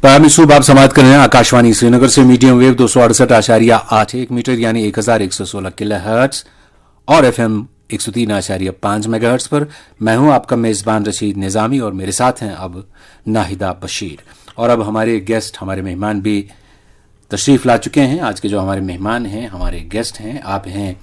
पयामी सूब आप समाप्त कर रहे हैं आकाशवाणी श्रीनगर से मीडियम वेव 268.81 मीटर यानी 1116 किलोहर्ट्ज और एफएम 103.5 मेगाहर्ट्ज पर। मैं हूं आपका मेजबान रशीद निजामी और मेरे साथ हैं अब नाहिदा बशीर। और अब हमारे गेस्ट, हमारे मेहमान भी तशरीफ ला चुके हैं। आज के जो हमारे मेहमान हैं, हमारे गेस्ट हैं, आप हैं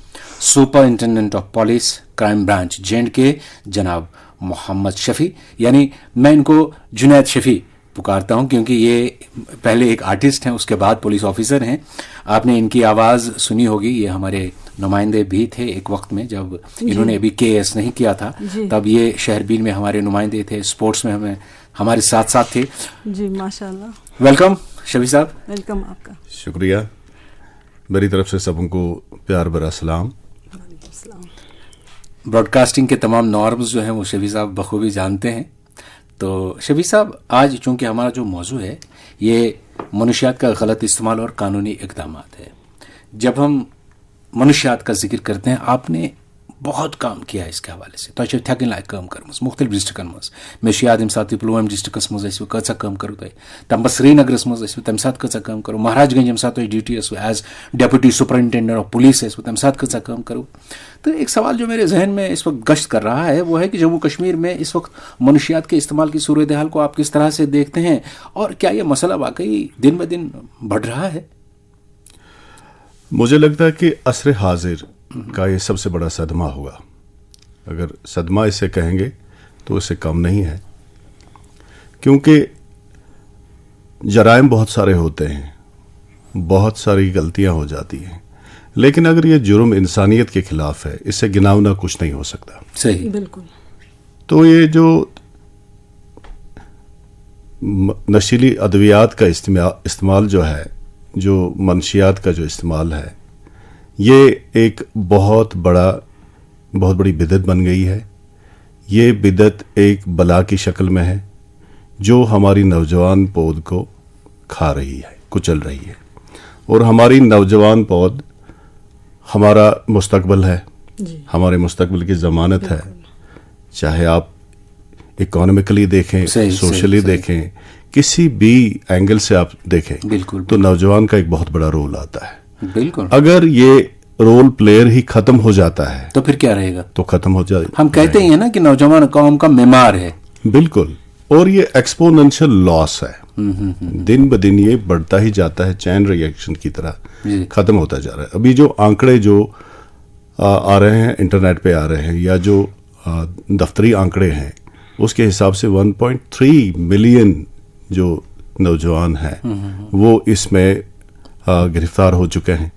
superintendent of police crime branch J&K जनाब मोहम्मद शफी, यानी मैं इनको जुनैद शफी पुकारता हूं क्योंकि ये पहले एक आर्टिस्ट हैं, उसके बाद पुलिस ऑफिसर हैं। आपने इनकी आवाज़ सुनी होगी, ये हमारे नुमाइंदे भी थे एक वक्त में जब इन्होंने अभी KS नहीं किया था, तब ये शहरबीन में हमारे नुमाइंदे थे, स्पोर्ट्स में हमें हमारे साथ साथ थे। जी माशाल्लाह। वेलकम शफी साहब। वेलकम, आपका शुक्रिया। मेरी तरफ से सबको प्यार भरा सलाम। ब्रॉडकास्टिंग के तमाम नॉर्म्स जो हैं वो शफी साहब बखूबी जानते हैं। तो शफी साहब, आज चूंकि हमारा जो मौजू है ये मनुष्यात का गलत इस्तेमाल और कानूनी इक़दामात है। जब हम मनुष्यात का जिक्र करते हैं, आपने बहुत काम किया है इसके हवाले से। तो थकन लायक काम कर्मस मुख्तलिफ डिस्ट्रिक्टन मज मे याद अमे साथ पुलवाम डिस्ट्रिक्टस मज कचा काम करो तुम, तम श्रीनगरस मज तम साथ कचा काम करो, महाराजगंज यम साथ duty as deputy superintendent of police तम साथ कचा काम करो। तो एक सवाल जो मेरे जहन में इस वक्त गश्त कर रहा है वो है कि जम्मू कश्मीर में इस वक्त मनुष्यात के इस्तेमाल की सूरत हाल को आप किस तरह से देखते हैं और क्या ये मसला वाकई दिन ब दिन बढ़ रहा है? मुझे लगता है कि असर हाजिर का ये सबसे बड़ा सदमा होगा। अगर सदमा इसे कहेंगे तो इससे कम नहीं है, क्योंकि जराइम बहुत सारे होते हैं, बहुत सारी गलतियां हो जाती हैं, लेकिन अगर ये जुर्म इंसानियत के खिलाफ है, इससे गिनावना कुछ नहीं हो सकता। सही, बिल्कुल। तो ये जो नशीली अद्वियात का इस्तेमाल जो है, जो मनशियात का जो इस्तेमाल है, ये एक बहुत बड़ी बिदत बन गई है। ये बिदत एक बला की शक्ल में है जो हमारी नौजवान पौध को खा रही है, कुचल रही है। और हमारी नौजवान पौध हमारा मुस्तकबिल है, हमारे मुस्तकबिल की ज़मानत है। चाहे आप इकोनॉमिकली देखें, सोशली देखें, किसी भी एंगल से आप देखें, तो नौजवान का एक बहुत बड़ा रोल आता है। बिल्कुल। अगर ये रोल प्लेयर ही खत्म हो जाता है तो फिर क्या रहेगा? तो खत्म हो जाए। हम कहते ही हैं ना कि नौजवान कौम का मेमार है। बिल्कुल। और ये एक्सपोनेंशियल लॉस है, दिन ब दिन ये बढ़ता ही जाता है, चैन रिएक्शन की तरह खत्म होता जा रहा है। अभी जो आंकड़े जो आ रहे हैं, इंटरनेट पे आ रहे हैं, या जो दफ्तरी आंकड़े हैं, उसके हिसाब से 1.3 मिलियन जो नौजवान हैं वो इसमें गिरफ्तार हो चुके हैं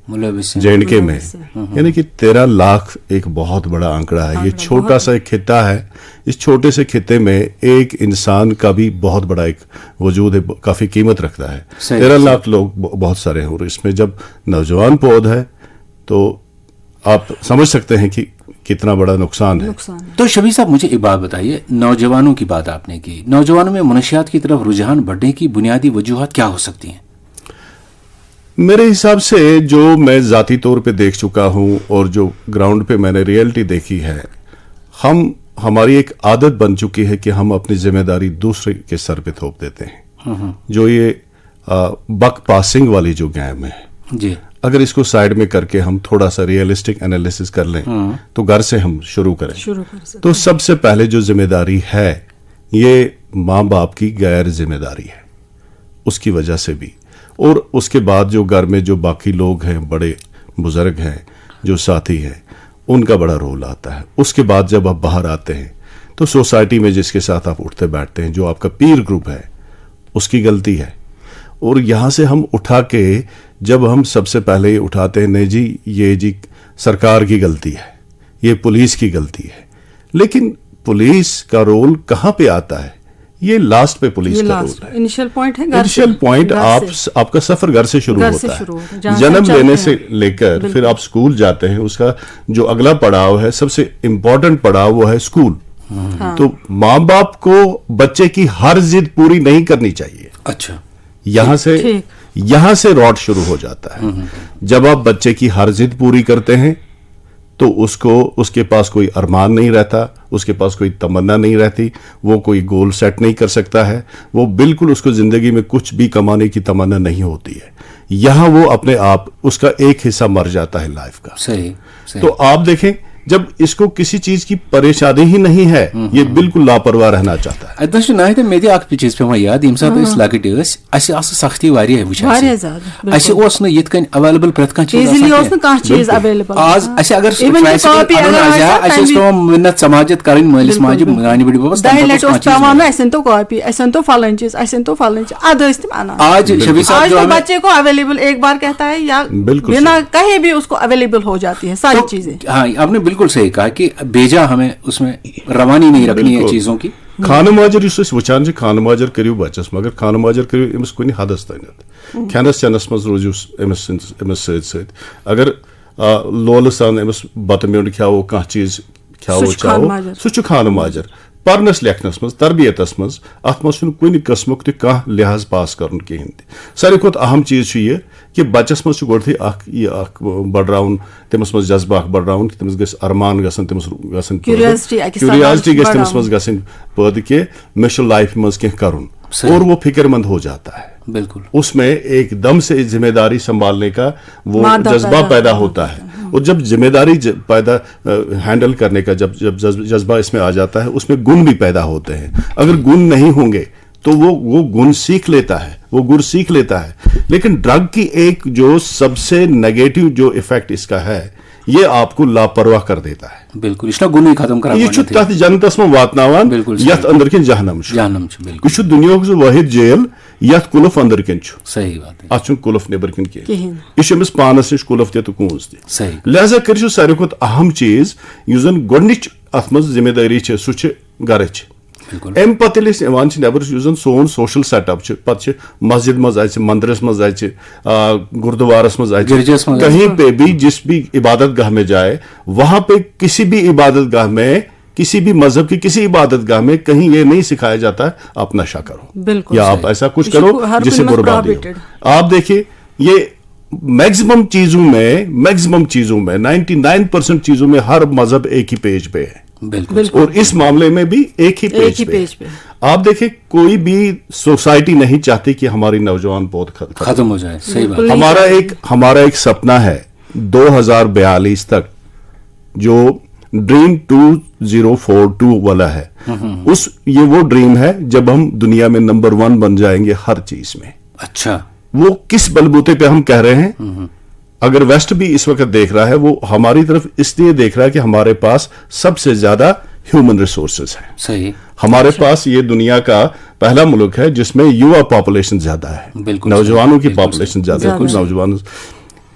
J&K में। यानी कि 13 लाख एक बहुत बड़ा आंकड़ा है। ये छोटा सा एक खित्ता है, इस छोटे से खित्ते में एक इंसान का भी बहुत बड़ा एक वजूद है, काफी कीमत रखता है। 13 लाख लोग बहुत सारे हैं, और इसमें जब नौजवान पौध है तो आप समझ सकते हैं कि कितना बड़ा नुकसान है। तो शफी साहब, मुझे एक बात बताइए, नौजवानों की बात आपने की, नौजवानों में मनशियात की तरफ रुझान बढ़ने की बुनियादी वजूहत क्या हो सकती हैं? मेरे हिसाब से जो मैं जाती तौर पे देख चुका हूं और जो ग्राउंड पे मैंने रियलिटी देखी है, हमारी एक आदत बन चुकी है कि हम अपनी जिम्मेदारी दूसरे के सर पे थोप देते हैं। जो ये बक पासिंग वाली जो गेम है जी, अगर इसको साइड में करके हम थोड़ा सा रियलिस्टिक एनालिसिस कर लें तो घर से हम शुरू करें। तो सबसे पहले जो जिम्मेदारी है ये माँ बाप की गैर जिम्मेदारी है, उसकी वजह से भी। और उसके बाद जो घर में जो बाकी लोग हैं, बड़े बुजुर्ग हैं, जो साथी हैं, उनका बड़ा रोल आता है। उसके बाद जब आप बाहर आते हैं तो सोसाइटी में जिसके साथ आप उठते बैठते हैं, जो आपका पीर ग्रुप है, उसकी गलती है। और यहाँ से हम उठा के जब हम सबसे पहले ये उठाते हैं, नहीं जी ये जी सरकार की गलती है, ये पुलिस की गलती है, लेकिन पुलिस का रोल कहाँ पे आता है? ये लास्ट पे पुलिस का रोल है। इनिशियल पॉइंट है, इनिशियल पॉइंट आपका सफर घर से शुरू होता है। जन्म लेने से लेकर फिर आप स्कूल जाते हैं, उसका जो अगला पड़ाव है, सबसे इम्पोर्टेंट पड़ाव, वो है स्कूल। तो माँ बाप को बच्चे की हर जिद पूरी नहीं करनी चाहिए। अच्छा, यहाँ से रॉड शुरू हो जाता है। जब आप बच्चे की हर जिद पूरी करते हैं तो उसके पास कोई अरमान नहीं रहता, उसके पास कोई तमन्ना नहीं रहती, वो कोई गोल सेट नहीं कर सकता है, वो बिल्कुल उसको जिंदगी में कुछ भी कमाने की तमन्ना नहीं होती है। यहां वो अपने आप उसका एक हिस्सा मर जाता है लाइफ का। सही, सही। तो आप देखें, जब इसको किसी चीज की परेशानी ही नहीं है, ये बिल्कुल लापरवाह रहना चाहता है। अदन नाहिदा मे चीज पे याद यम सात लकट सख्ती अवेलेबल प्रत चीज आज अगर मिन्नत समाजत कर मालिस माजे नानी बड़ी बबस आज बच्चे को अवेलेबल एक बार कहता है या बिना कहे भी उसको अवेलेबल हो जाती है सारी चीजें। हाँ, आपने बिल्कुल सही कहा कि बेजा हमें उसमें रवानी नहीं रखनी है चीजों की। खान माजर वान खान माजर करू बच्चस, मगर खान माजर करू अमिस कुन हदस तान खेनस चेनस मज रोजू अमिस सत। अगर लोल सान अमिस बत म्योंड खाओ कह चीज खाओ चाहो सह खान माजर। परनस लेखनस मज तरबियतस मज अत मज कुन कस्मुक तह लिहाज पास कर कहें। सारे खुद अहम चीज यह कि बच्चस मज गोडे बड़राउन तमस मज जज्बा बड़राउन कि तमस गस अरमान गसन तमस गसन क्यूरियोसिटी गस तमस मज गसन पद के मे लाइफ मज कह करुन, और वो फिक्रमंद हो जाता है। बिल्कुल उसमें एकदम से जिम्मेदारी संभालने का वो जज्बा पैदा होता है। और जब जिम्मेदारी पैदा हैंडल करने का जब जज्बा इसमें आ जाता है, उसमें गुण भी पैदा होते हैं। अगर गुण नहीं होंगे तो वो गुण सीख लेता है, वो गुण सीख लेता है। लेकिन ड्रग की एक जो सबसे नेगेटिव जो इफेक्ट इसका है, ये आपको लापरवाह कर देता है। बिल्कुल इसका गुण ही खत्म करा ये तथ जनतस में वातनावान यथ अंदर कन जहनम यह दुनिया वाहिद जेल यथ कुलफ अंदर कन। सही बात है, अत कुलफ नेबर कन कह पानस नश कुलफ तो कूंज सही। लिहाजा कर सारे खुद अहम चीज युस जन गोडनिच अत मज जिम्मेदारी सह गर। अम पे नबर सोन सोशल सेटअप पे मस्जिद मज मंदिरस मज गुरुद्वारस मज कहीं पे भी जिस भी इबादत गाह में जाए, वहां पे किसी भी इबादत गाह में किसी भी मजहब की किसी इबादत गाह में कहीं ये नहीं सिखाया जाता है आप नशा करो या आप ऐसा कुछ करो जिससे बर्बादी हो। आप देखिए ये मैक्सिमम चीजों में 99% चीजों में हर मजहब एक ही पेज पे है। बिल्कुल। और इस मामले में भी एक ही पेज पे। आप देखें, कोई भी सोसाइटी नहीं चाहती कि हमारी नौजवान बहुत खत्म हो जाए। सही बात। हमारा एक सपना है 2042 तक जो ड्रीम 2042 वाला है, ये वो ड्रीम है जब हम दुनिया में नंबर 1 बन जाएंगे हर चीज में। अच्छा, वो किस बलबूते पे हम कह रहे हैं? अगर वेस्ट भी इस वक्त देख रहा है, वो हमारी तरफ इसलिए देख रहा है कि हमारे पास सबसे ज्यादा ह्यूमन रिसोर्सेज है। सही। हमारे पास ये दुनिया का पहला मुल्क है जिसमें युवा पॉपुलेशन ज्यादा है, नौजवानों की पॉपुलेशन ज्यादा है। नौजवान,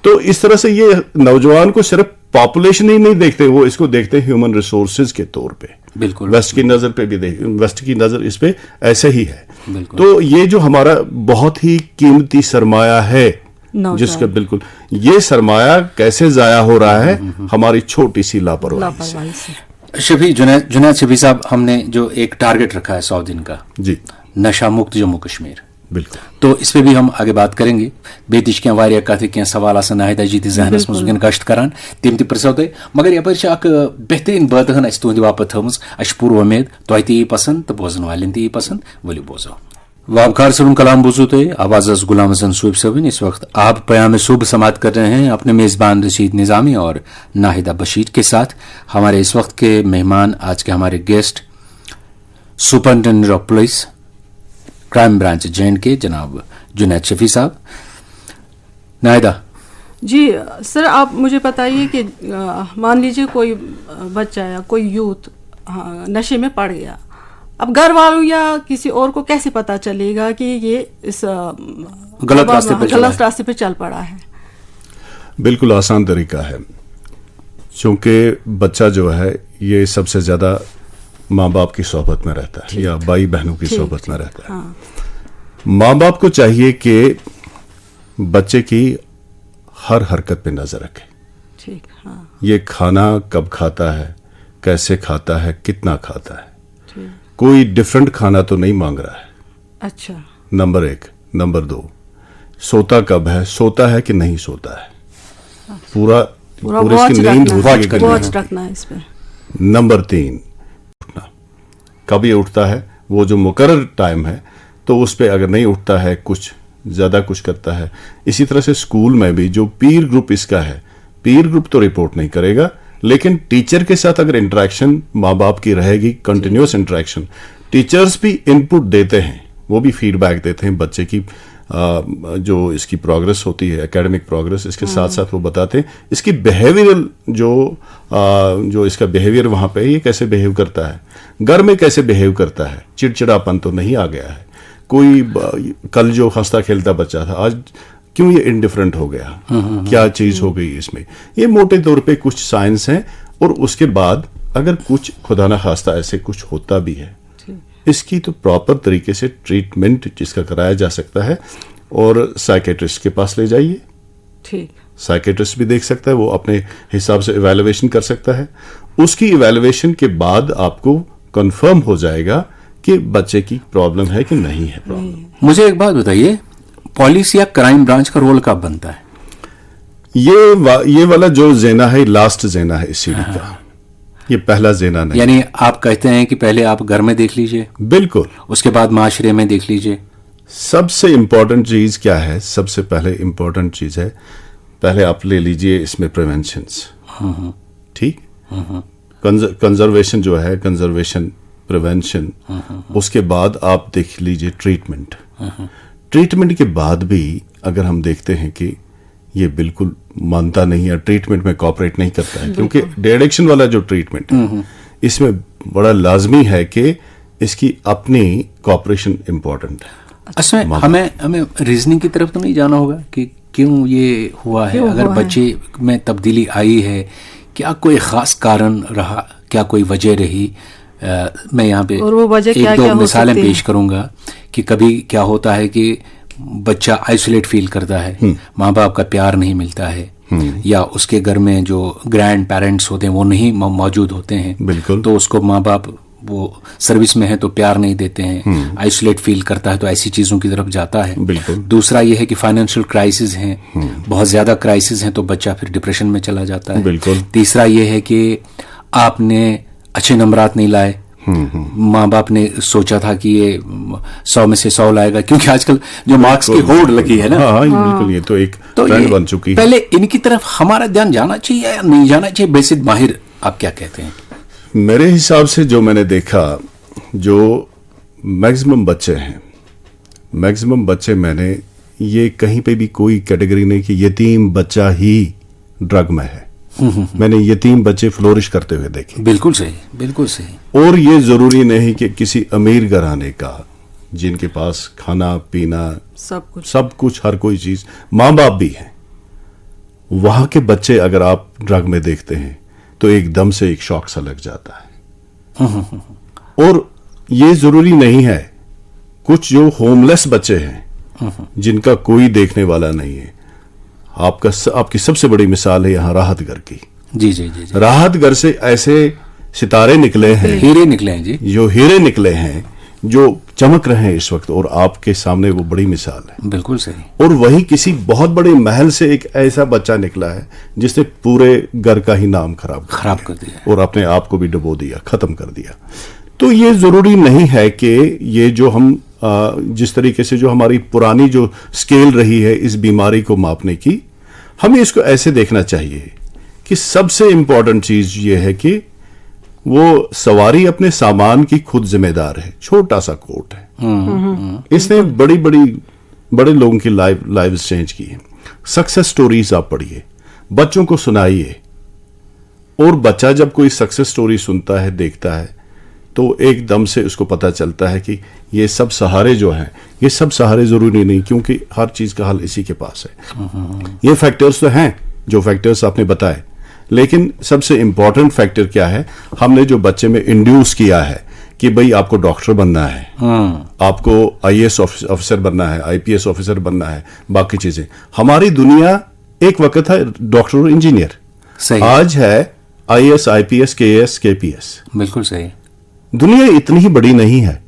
तो इस तरह से ये नौजवान को सिर्फ पॉपुलेशन ही नहीं देखते, वो इसको देखते हैं ह्यूमन रिसोर्सेज के तौर पे। बिल्कुल। वेस्ट की नजर पे भी वेस्ट की नजर इस पे ऐसे ही है। तो ये जो हमारा बहुत ही कीमती सरमाया है, जिसका बिल्कुल ये सरमाया कैसे जाया हो रहा है हमारी छोटी सी लापरवाही से। शफी जुनैद शफी साहब, हमने जो एक टारगेट रखा है 100 दिन का जी, नशा मुक्त जम्मू कश्मीर, बिल्कुल, तो इस पे भी हम आगे बात करेंगे। बेतिश क्या वारिया कथ क्या सवाल आसान नाहिदा जी जहनस मज वुन गश्त करान तम त प्रसो तुम, मगर यपर अख बेहतरीन बात हन तुंद बापत थमज। अश पूर उम्मीद तुह ती पसंद तो बोजन वालन ती पसंद, वलियो बोजो। वाबखार सरुन कलाम बोजू तो आवाज गुलाम हसन सूब सबिन। इस वक्त आप पयाम सुबह समात कर रहे हैं अपने मेजबान रशीद निजामी और नाहिदा बशीर के साथ। हमारे इस वक्त के मेहमान, आज के हमारे guest, superintendent of police crime branch J&K जनाब जुनैद शफी साहब। नाहिदा जी सर, आप मुझे बताइए कि मान लीजिए कोई बच्चा या कोई यूथ नशे में पड़ गया, अब घर वालों या किसी और को कैसे पता चलेगा कि ये इस गलत रास्ते पे चल पड़ा है? बिल्कुल आसान तरीका है, क्योंकि बच्चा जो है ये सबसे ज्यादा माँ बाप की सोहबत में रहता है या भाई बहनों की सोहबत में रहता है। हाँ। माँ बाप को चाहिए कि बच्चे की हर हरकत पे नजर रखे। ठीक। हाँ। ये खाना कब खाता है, कैसे खाता है, कितना खाता है, कोई डिफरेंट खाना तो नहीं मांग रहा है। अच्छा। नंबर 1। नंबर 2, सोता कब है, सोता है कि नहीं सोता है, पूरा इसकी नींद वॉच रखना है इस पे। नंबर 3, उठना। कभी उठता है वो जो मुकर्रर टाइम है, तो उस पर अगर नहीं उठता है, कुछ ज़्यादा कुछ करता है। इसी तरह से स्कूल में भी जो पीर ग्रुप इसका है, पीर ग्रुप तो रिपोर्ट नहीं करेगा, लेकिन टीचर के साथ अगर इंटरेक्शन माँ बाप की रहेगी, कंटिन्यूअस इंटरेक्शन, टीचर्स भी इनपुट देते हैं, वो भी फीडबैक देते हैं बच्चे की जो इसकी प्रोग्रेस होती है, एकेडमिक प्रोग्रेस, इसके साथ साथ वो बताते हैं इसकी बिहेवियरल जो इसका बिहेवियर वहां पे ये कैसे बिहेव करता है, घर में कैसे बिहेव करता है, चिड़चिड़ापन तो नहीं आ गया है, कोई कल जो हंसता खेलता बच्चा था आज क्यों ये इंडिफरेंट हो गया, क्या चीज हो गई इसमें। ये मोटे तौर पे कुछ साइंस है। और उसके बाद अगर कुछ खुदा ना खास्ता ऐसे कुछ होता भी है, इसकी तो प्रॉपर तरीके से ट्रीटमेंट जिसका कराया जा सकता है, और साइकेट्रिस्ट के पास ले जाइए। ठीक, साइकेट्रिस्ट भी देख सकता है, वो अपने हिसाब से इवैल्यूएशन कर सकता है। उसकी इवैल्यूएशन के बाद आपको कंफर्म हो जाएगा कि बच्चे की प्रॉब्लम है कि नहीं है प्रॉब्लम। मुझे एक बात बताइए, पुलिस या क्राइम ब्रांच का रोल कब बनता है? ये वाला जो जेना है, लास्ट जेना है इस सीढ़ी का, ये पहला जेना नहीं। यानी आप कहते हैं कि पहले आप घर में देख लीजिए, बिल्कुल, उसके बाद माशरे में देख लीजिए। सबसे इंपॉर्टेंट चीज क्या है? सबसे पहले इंपॉर्टेंट चीज है, पहले आप ले लीजिए इसमें प्रिवेंशंस, ठीक, कंजर्वेशन जो है, कंजर्वेशन, प्रिवेंशन, उसके बाद आप देख लीजिए ट्रीटमेंट। ट्रीटमेंट के बाद भी अगर हम देखते हैं कि ये बिल्कुल मानता नहीं है, ट्रीटमेंट में कोऑपरेट नहीं करता है, क्योंकि डायरेक्शन वाला जो ट्रीटमेंट है इसमें बड़ा लाजमी है कि इसकी अपनी कोऑपरेशन इंपॉर्टेंट है। अच्छा, हमें रीजनिंग की तरफ तो नहीं जाना होगा कि क्यों ये हुआ है, अगर बच्चे में तब्दीली आई है, क्या कोई खास कारण रहा, क्या कोई वजह रही? मैं यहाँ पे एक दो मिसालें पेश करूंगा कि कभी क्या होता है कि बच्चा आइसोलेट फील करता है, माँ बाप का प्यार नहीं मिलता है, या उसके घर में जो ग्रैंड पेरेंट्स होते हैं वो नहीं मौजूद होते हैं, बिल्कुल, तो उसको माँ बाप वो सर्विस में है तो प्यार नहीं देते हैं, आइसोलेट फील करता है, तो ऐसी चीजों की तरफ जाता है। बिल्कुल। दूसरा ये है कि फाइनेंशियल क्राइसिस हैं, बहुत ज्यादा क्राइसिस हैं, तो बच्चा फिर डिप्रेशन में चला जाता है। बिल्कुल। तीसरा ये है कि आपने अच्छे नंबरात नहीं लाए, माँ बाप ने सोचा था कि ये 100 में से 100 लाएगा, क्योंकि आजकल जो मार्क्स की होड़ लगी है ना। हाँ, बिल्कुल, ये तो एक ट्रेंड बन चुकी है। पहले इनकी तरफ हमारा ध्यान जाना चाहिए या नहीं जाना चाहिए? बेसिक माहिर, आप क्या कहते हैं? मेरे हिसाब से जो मैंने देखा, जो मैक्सिमम बच्चे हैं, मैक्सिमम बच्चे, मैंने ये कहीं पे भी कोई कैटेगरी नहीं कि यतीम बच्चा ही ड्रग में है। मैंने यतीम बच्चे फ्लोरिश करते हुए देखे। बिल्कुल सही, बिल्कुल सही। और ये जरूरी नहीं कि किसी अमीर घराने का, जिनके पास खाना पीना सब कुछ हर कोई चीज, माँ बाप भी है, वहां के बच्चे अगर आप ड्रग में देखते हैं तो एकदम से एक शॉक सा लग जाता है। और ये जरूरी नहीं है, कुछ जो होमलेस बच्चे हैं जिनका कोई देखने वाला नहीं है, आपकी सबसे बड़ी मिसाल है यहाँ राहत घर की। जी जी जी, जी। राहत घर से ऐसे सितारे निकले हैं, हीरे निकले हैं जी, जो हीरे निकले हैं, जो चमक रहे हैं इस वक्त, और आपके सामने वो बड़ी मिसाल है। बिल्कुल सही। और वही किसी बहुत बड़े महल से एक ऐसा बच्चा निकला है जिसने पूरे घर का ही नाम खराब कर दिया और अपने आप को भी डुबो दिया, खत्म कर दिया। तो ये जरूरी नहीं है कि ये जो हम जिस तरीके से जो हमारी पुरानी जो स्केल रही है इस बीमारी को मापने की, हमें इसको ऐसे देखना चाहिए कि सबसे इंपॉर्टेंट चीज ये है कि वो सवारी अपने सामान की खुद जिम्मेदार है। छोटा सा कोट है, इसने बड़े लोगों की लाइव्स चेंज की है। सक्सेस स्टोरीज आप पढ़िए, बच्चों को सुनाइए, और बच्चा जब कोई सक्सेस स्टोरी सुनता है, देखता है, तो एकदम से उसको पता चलता है कि ये सब सहारे जो हैं, ये सब सहारे जरूरी नहीं, क्योंकि हर चीज का हल इसी के पास है। ये फैक्टर्स तो हैं जो फैक्टर्स आपने बताए, लेकिन सबसे इंपॉर्टेंट फैक्टर क्या है? हमने जो बच्चे में इंड्यूस किया है कि भाई आपको डॉक्टर बनना है, आपको आईएएस ऑफिसर बनना है, आईपीएस ऑफिसर बनना है, बाकी चीजें। हमारी दुनिया एक वक्त है डॉक्टर और इंजीनियर, आज है आईएएस, आईपीएस, केएएस, केपीएस। बिल्कुल सही। दुनिया इतनी ही बड़ी नहीं है।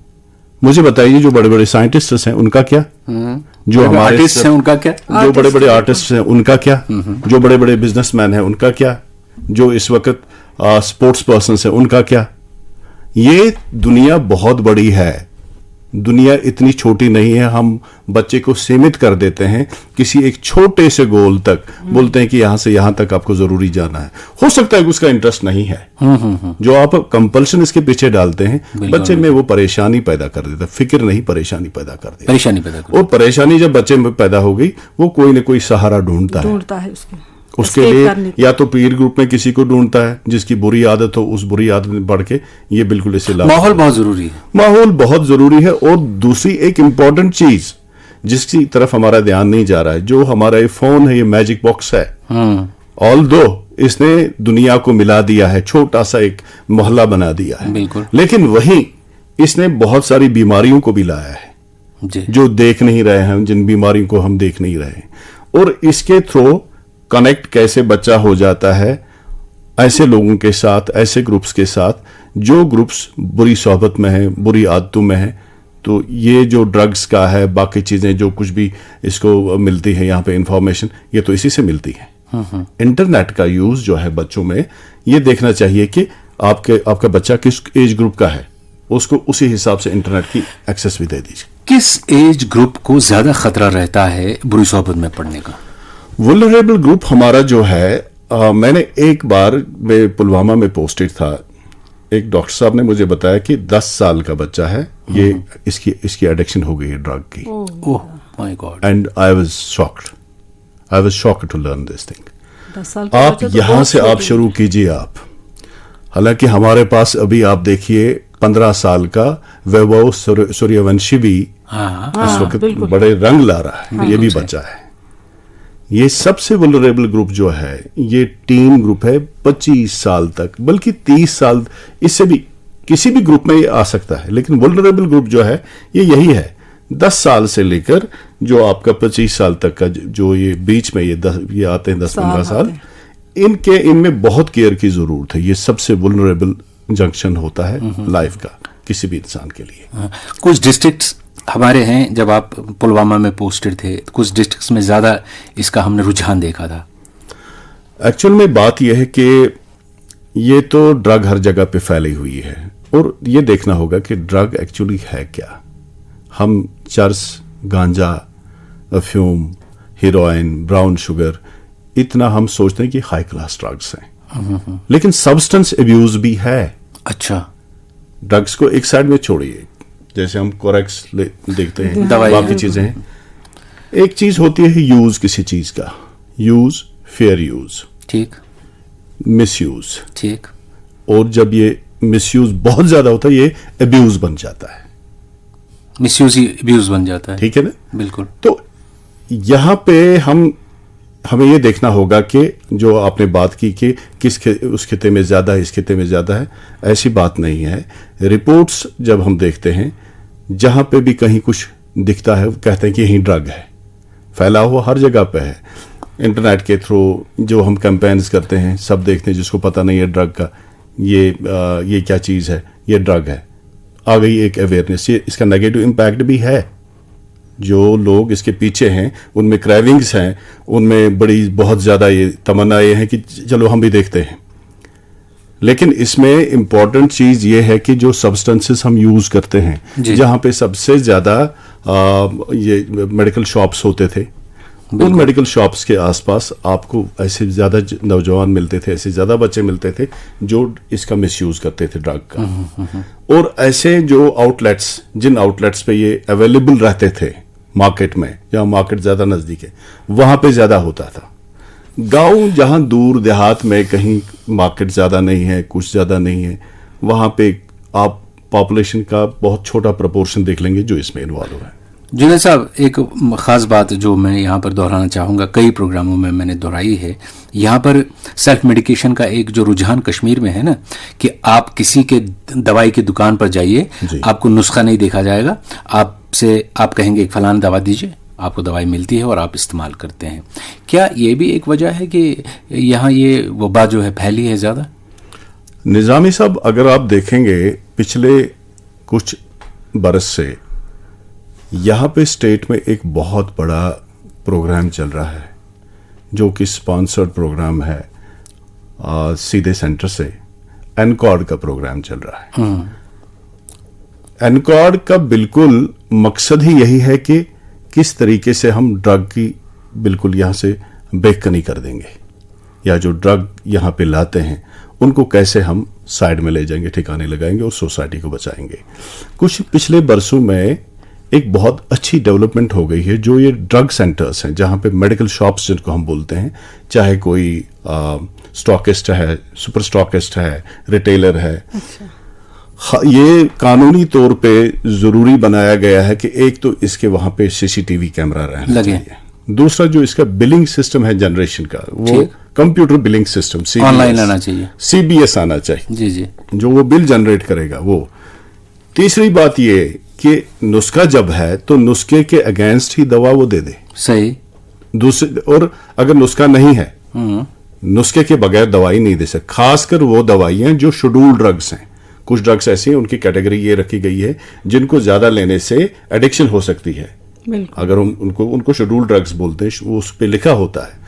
मुझे बताइए, जो बड़े बड़े साइंटिस्ट हैं उनका क्या, जो हमारे आर्टिस्ट हैं उनका क्या, जो बड़े बड़े आर्टिस्ट हैं उनका क्या, जो बड़े बड़े बिजनेसमैन हैं उनका क्या, जो इस वक्त स्पोर्ट्स पर्सन हैं उनका क्या, ये दुनिया बहुत बड़ी है, दुनिया इतनी छोटी नहीं है। हम बच्चे को सीमित कर देते हैं किसी एक छोटे से गोल तक, बोलते हैं कि यहां से यहां तक आपको जरूरी जाना है। हो सकता है कि उसका इंटरेस्ट नहीं है, जो आप कंपल्शन इसके पीछे डालते हैं बच्चे में वो परेशानी पैदा कर देता है। फिक्र नहीं, परेशानी पैदा कर देता है। और परेशानी जब बच्चे में पैदा हो गई, वो कोई ना कोई सहारा ढूंढता है उसके लिए, या तो पीर ग्रुप में किसी को ढूंढता है जिसकी बुरी आदत हो, उस बुरी आदत में बढ़ के ये बिल्कुल इसे माहौल बहुत जरूरी है। माहौल बहुत जरूरी है। और दूसरी एक इंपॉर्टेंट चीज जिसकी तरफ हमारा ध्यान नहीं जा रहा है, जो हमारा ये फोन है, ये मैजिक बॉक्स है। ऑल्दो इसने दुनिया को मिला दिया है, छोटा सा एक मोहल्ला बना दिया है, बिल्कुल, लेकिन वहीं इसने बहुत सारी बीमारियों को भी लाया है जो देख नहीं रहे हैं, जिन बीमारियों को हम देख नहीं रहे। और इसके थ्रू कनेक्ट कैसे बच्चा हो जाता है ऐसे लोगों के साथ, ऐसे ग्रुप्स के साथ जो ग्रुप्स बुरी सोहबत में है, बुरी आदतों में है। तो ये जो ड्रग्स का है, बाकी चीजें जो कुछ भी इसको मिलती है यहाँ पे इंफॉर्मेशन, ये तो इसी से मिलती है। इंटरनेट का यूज जो है बच्चों में, ये देखना चाहिए कि आपका बच्चा किस एज ग्रुप का है, उसको उसी हिसाब से इंटरनेट की एक्सेस भी दे दीजिए। किस एज ग्रुप को ज्यादा खतरा रहता है बुरी सोहबत में पड़ने का? वल्नरेबल ग्रुप हमारा जो है, मैंने एक बार मैं पुलवामा में पोस्टेड था, एक डॉक्टर साहब ने मुझे बताया कि 10 साल का बच्चा है, ये इसकी एडिक्शन हो गई है ड्रग की। Oh my God. And I was shocked to learn this thing. 10 साल का आप बच्चा तो यहां से बहुत आप शुरू कीजिए आप। हालांकि हमारे पास अभी आप देखिए 15 साल का वैभव सूर्यवंशी भी इस वक्त बड़े रंग ला रहा है, ये भी बच्चा है। ये सबसे वल्नरेबल ग्रुप जो है, ये टीन ग्रुप है 25 साल तक, बल्कि 30 साल, इससे भी किसी भी ग्रुप में ये आ सकता है। लेकिन वल्नरेबल ग्रुप जो है ये यही है, 10 साल से लेकर जो आपका 25 साल तक का, जो ये बीच में ये आते हैं 10-15 साल, इनमें बहुत केयर की जरूरत है। ये सबसे वल्नरेबल जंक्शन होता है लाइफ का किसी भी इंसान के लिए। कुछ डिस्ट्रिक्ट्स हमारे हैं, जब आप पुलवामा में पोस्टेड थे, कुछ डिस्ट्रिक्ट्स में ज्यादा इसका हमने रुझान देखा था। एक्चुअल में बात यह है कि ये तो ड्रग हर जगह पे फैली हुई है, और ये देखना होगा कि ड्रग एक्चुअली है क्या। हम चर्स, गांजा, अफ्यूम, हीरोइन, ब्राउन शुगर, इतना हम सोचते हैं कि हाई क्लास ड्रग्स हैं, लेकिन सब्सटेंस अब्यूज भी है। अच्छा, ड्रग्स को एक साइड में छोड़िए, जैसे हम कोरेक्स देखते हैं, बाकी चीजें हैं। एक चीज होती है यूज किसी चीज का, यूज, फेयर यूज, ठीक, मिसयूज, ठीक, और जब ये मिसयूज बहुत ज्यादा होता है, ये अब्यूज बन जाता है। मिसयूज ही अब्यूज बन जाता है, ठीक है ना? बिल्कुल। तो यहां पे हमें ये देखना होगा कि जो आपने बात की कि उस खिते में ज्यादा है, इस खिते में ज्यादा है, ऐसी बात नहीं है। रिपोर्ट्स जब हम देखते हैं, जहां पे भी कहीं कुछ दिखता है, कहते हैं कि यहीं ड्रग है, फैला हुआ हर जगह पे है। इंटरनेट के थ्रू जो हम कैंपेन्स करते हैं, सब देखते हैं, जिसको पता नहीं है ड्रग का, ये क्या चीज है, ये ड्रग है, आ गई एक अवेयरनेस। ये इसका नेगेटिव इम्पैक्ट भी है। जो लोग इसके पीछे हैं, उनमें क्रेविंग्स हैं, उनमें बहुत ज्यादा ये तमन्नाएं हैं कि चलो हम भी देखते हैं। लेकिन इसमें इंपॉर्टेंट चीज ये है कि जो सब्सटेंसेस हम यूज करते हैं, जहां पे सबसे ज्यादा ये मेडिकल शॉप्स होते थे, उन मेडिकल शॉप्स के आसपास आपको ऐसे ज्यादा नौजवान मिलते थे, ऐसे ज्यादा बच्चे मिलते थे जो इसका मिसयूज करते थे ड्रग का। और ऐसे जो आउटलेट्स, जिन आउटलेट्स पे ये अवेलेबल रहते थे मार्केट में, जहां मार्केट ज्यादा नजदीक है, वहां पे ज्यादा होता था। गांव जहां दूर देहात में कहीं मार्केट ज्यादा नहीं है, कुछ ज्यादा नहीं है, वहां पे आप पॉपुलेशन का बहुत छोटा प्रोपोर्शन देख लेंगे जो इसमें इन्वॉल्व है। जुनैद साहब, एक खास बात जो मैं यहाँ पर दोहराना चाहूँगा, कई प्रोग्रामों में मैंने दोहराई है, यहाँ पर सेल्फ मेडिकेशन का एक जो रुझान कश्मीर में है ना, कि आप किसी के दवाई की दुकान पर जाइए, आपको नुस्खा नहीं देखा जाएगा, आप कहेंगे फलाना दवा दीजिए, आपको दवाई मिलती है और आप इस्तेमाल करते हैं। क्या ये भी एक वजह है कि यहाँ ये वबा जो है फैली है ज़्यादा? निजामी साहब, अगर आप देखेंगे पिछले कुछ बरस से यहाँ पे स्टेट में एक बहुत बड़ा प्रोग्राम चल रहा है, जो कि स्पॉन्सर्ड प्रोग्राम है सीधे सेंटर से, एनकॉर्ड का प्रोग्राम चल रहा है। एनकॉर्ड का बिल्कुल मकसद ही यही है कि किस तरीके से हम ड्रग की बिल्कुल यहां से बेकनी कर देंगे, या जो ड्रग यहां पे लाते हैं उनको कैसे हम साइड में ले जाएंगे, ठिकाने लगाएंगे और सोसाइटी को बचाएंगे। कुछ पिछले बरसों में एक बहुत अच्छी डेवलपमेंट हो गई है, जो ये ड्रग सेंटर्स हैं, जहां पे मेडिकल शॉप्स जिनको हम बोलते हैं, चाहे कोई स्टॉकिस्ट है, सुपर स्टॉकिस्ट है, रिटेलर है। अच्छा। ये कानूनी तौर पे जरूरी बनाया गया है कि एक तो इसके वहां पे सीसीटीवी कैमरा रहना चाहिए, दूसरा जो इसका बिलिंग सिस्टम है जनरेशन का, वो कंप्यूटर बिलिंग सिस्टम ऑनलाइन आना चाहिए, सीबीएस आना चाहिए, जी जी, जो वो बिल जनरेट करेगा वो। तीसरी बात ये कि नुस्खा जब है तो नुस्खे के अगेंस्ट ही दवा वो दे दे, सही। दूसरे, और अगर नुस्खा नहीं है, नुस्खे के बगैर दवाई नहीं दे सकते, खासकर वो दवाइयां जो शेड्यूल ड्रग्स हैं। कुछ ड्रग्स ऐसी हैं, उनकी कैटेगरी ये रखी गई है जिनको ज्यादा लेने से एडिक्शन हो सकती है, अगर उनको शेड्यूल ड्रग्स बोलते हैं, वो उस पर लिखा होता है।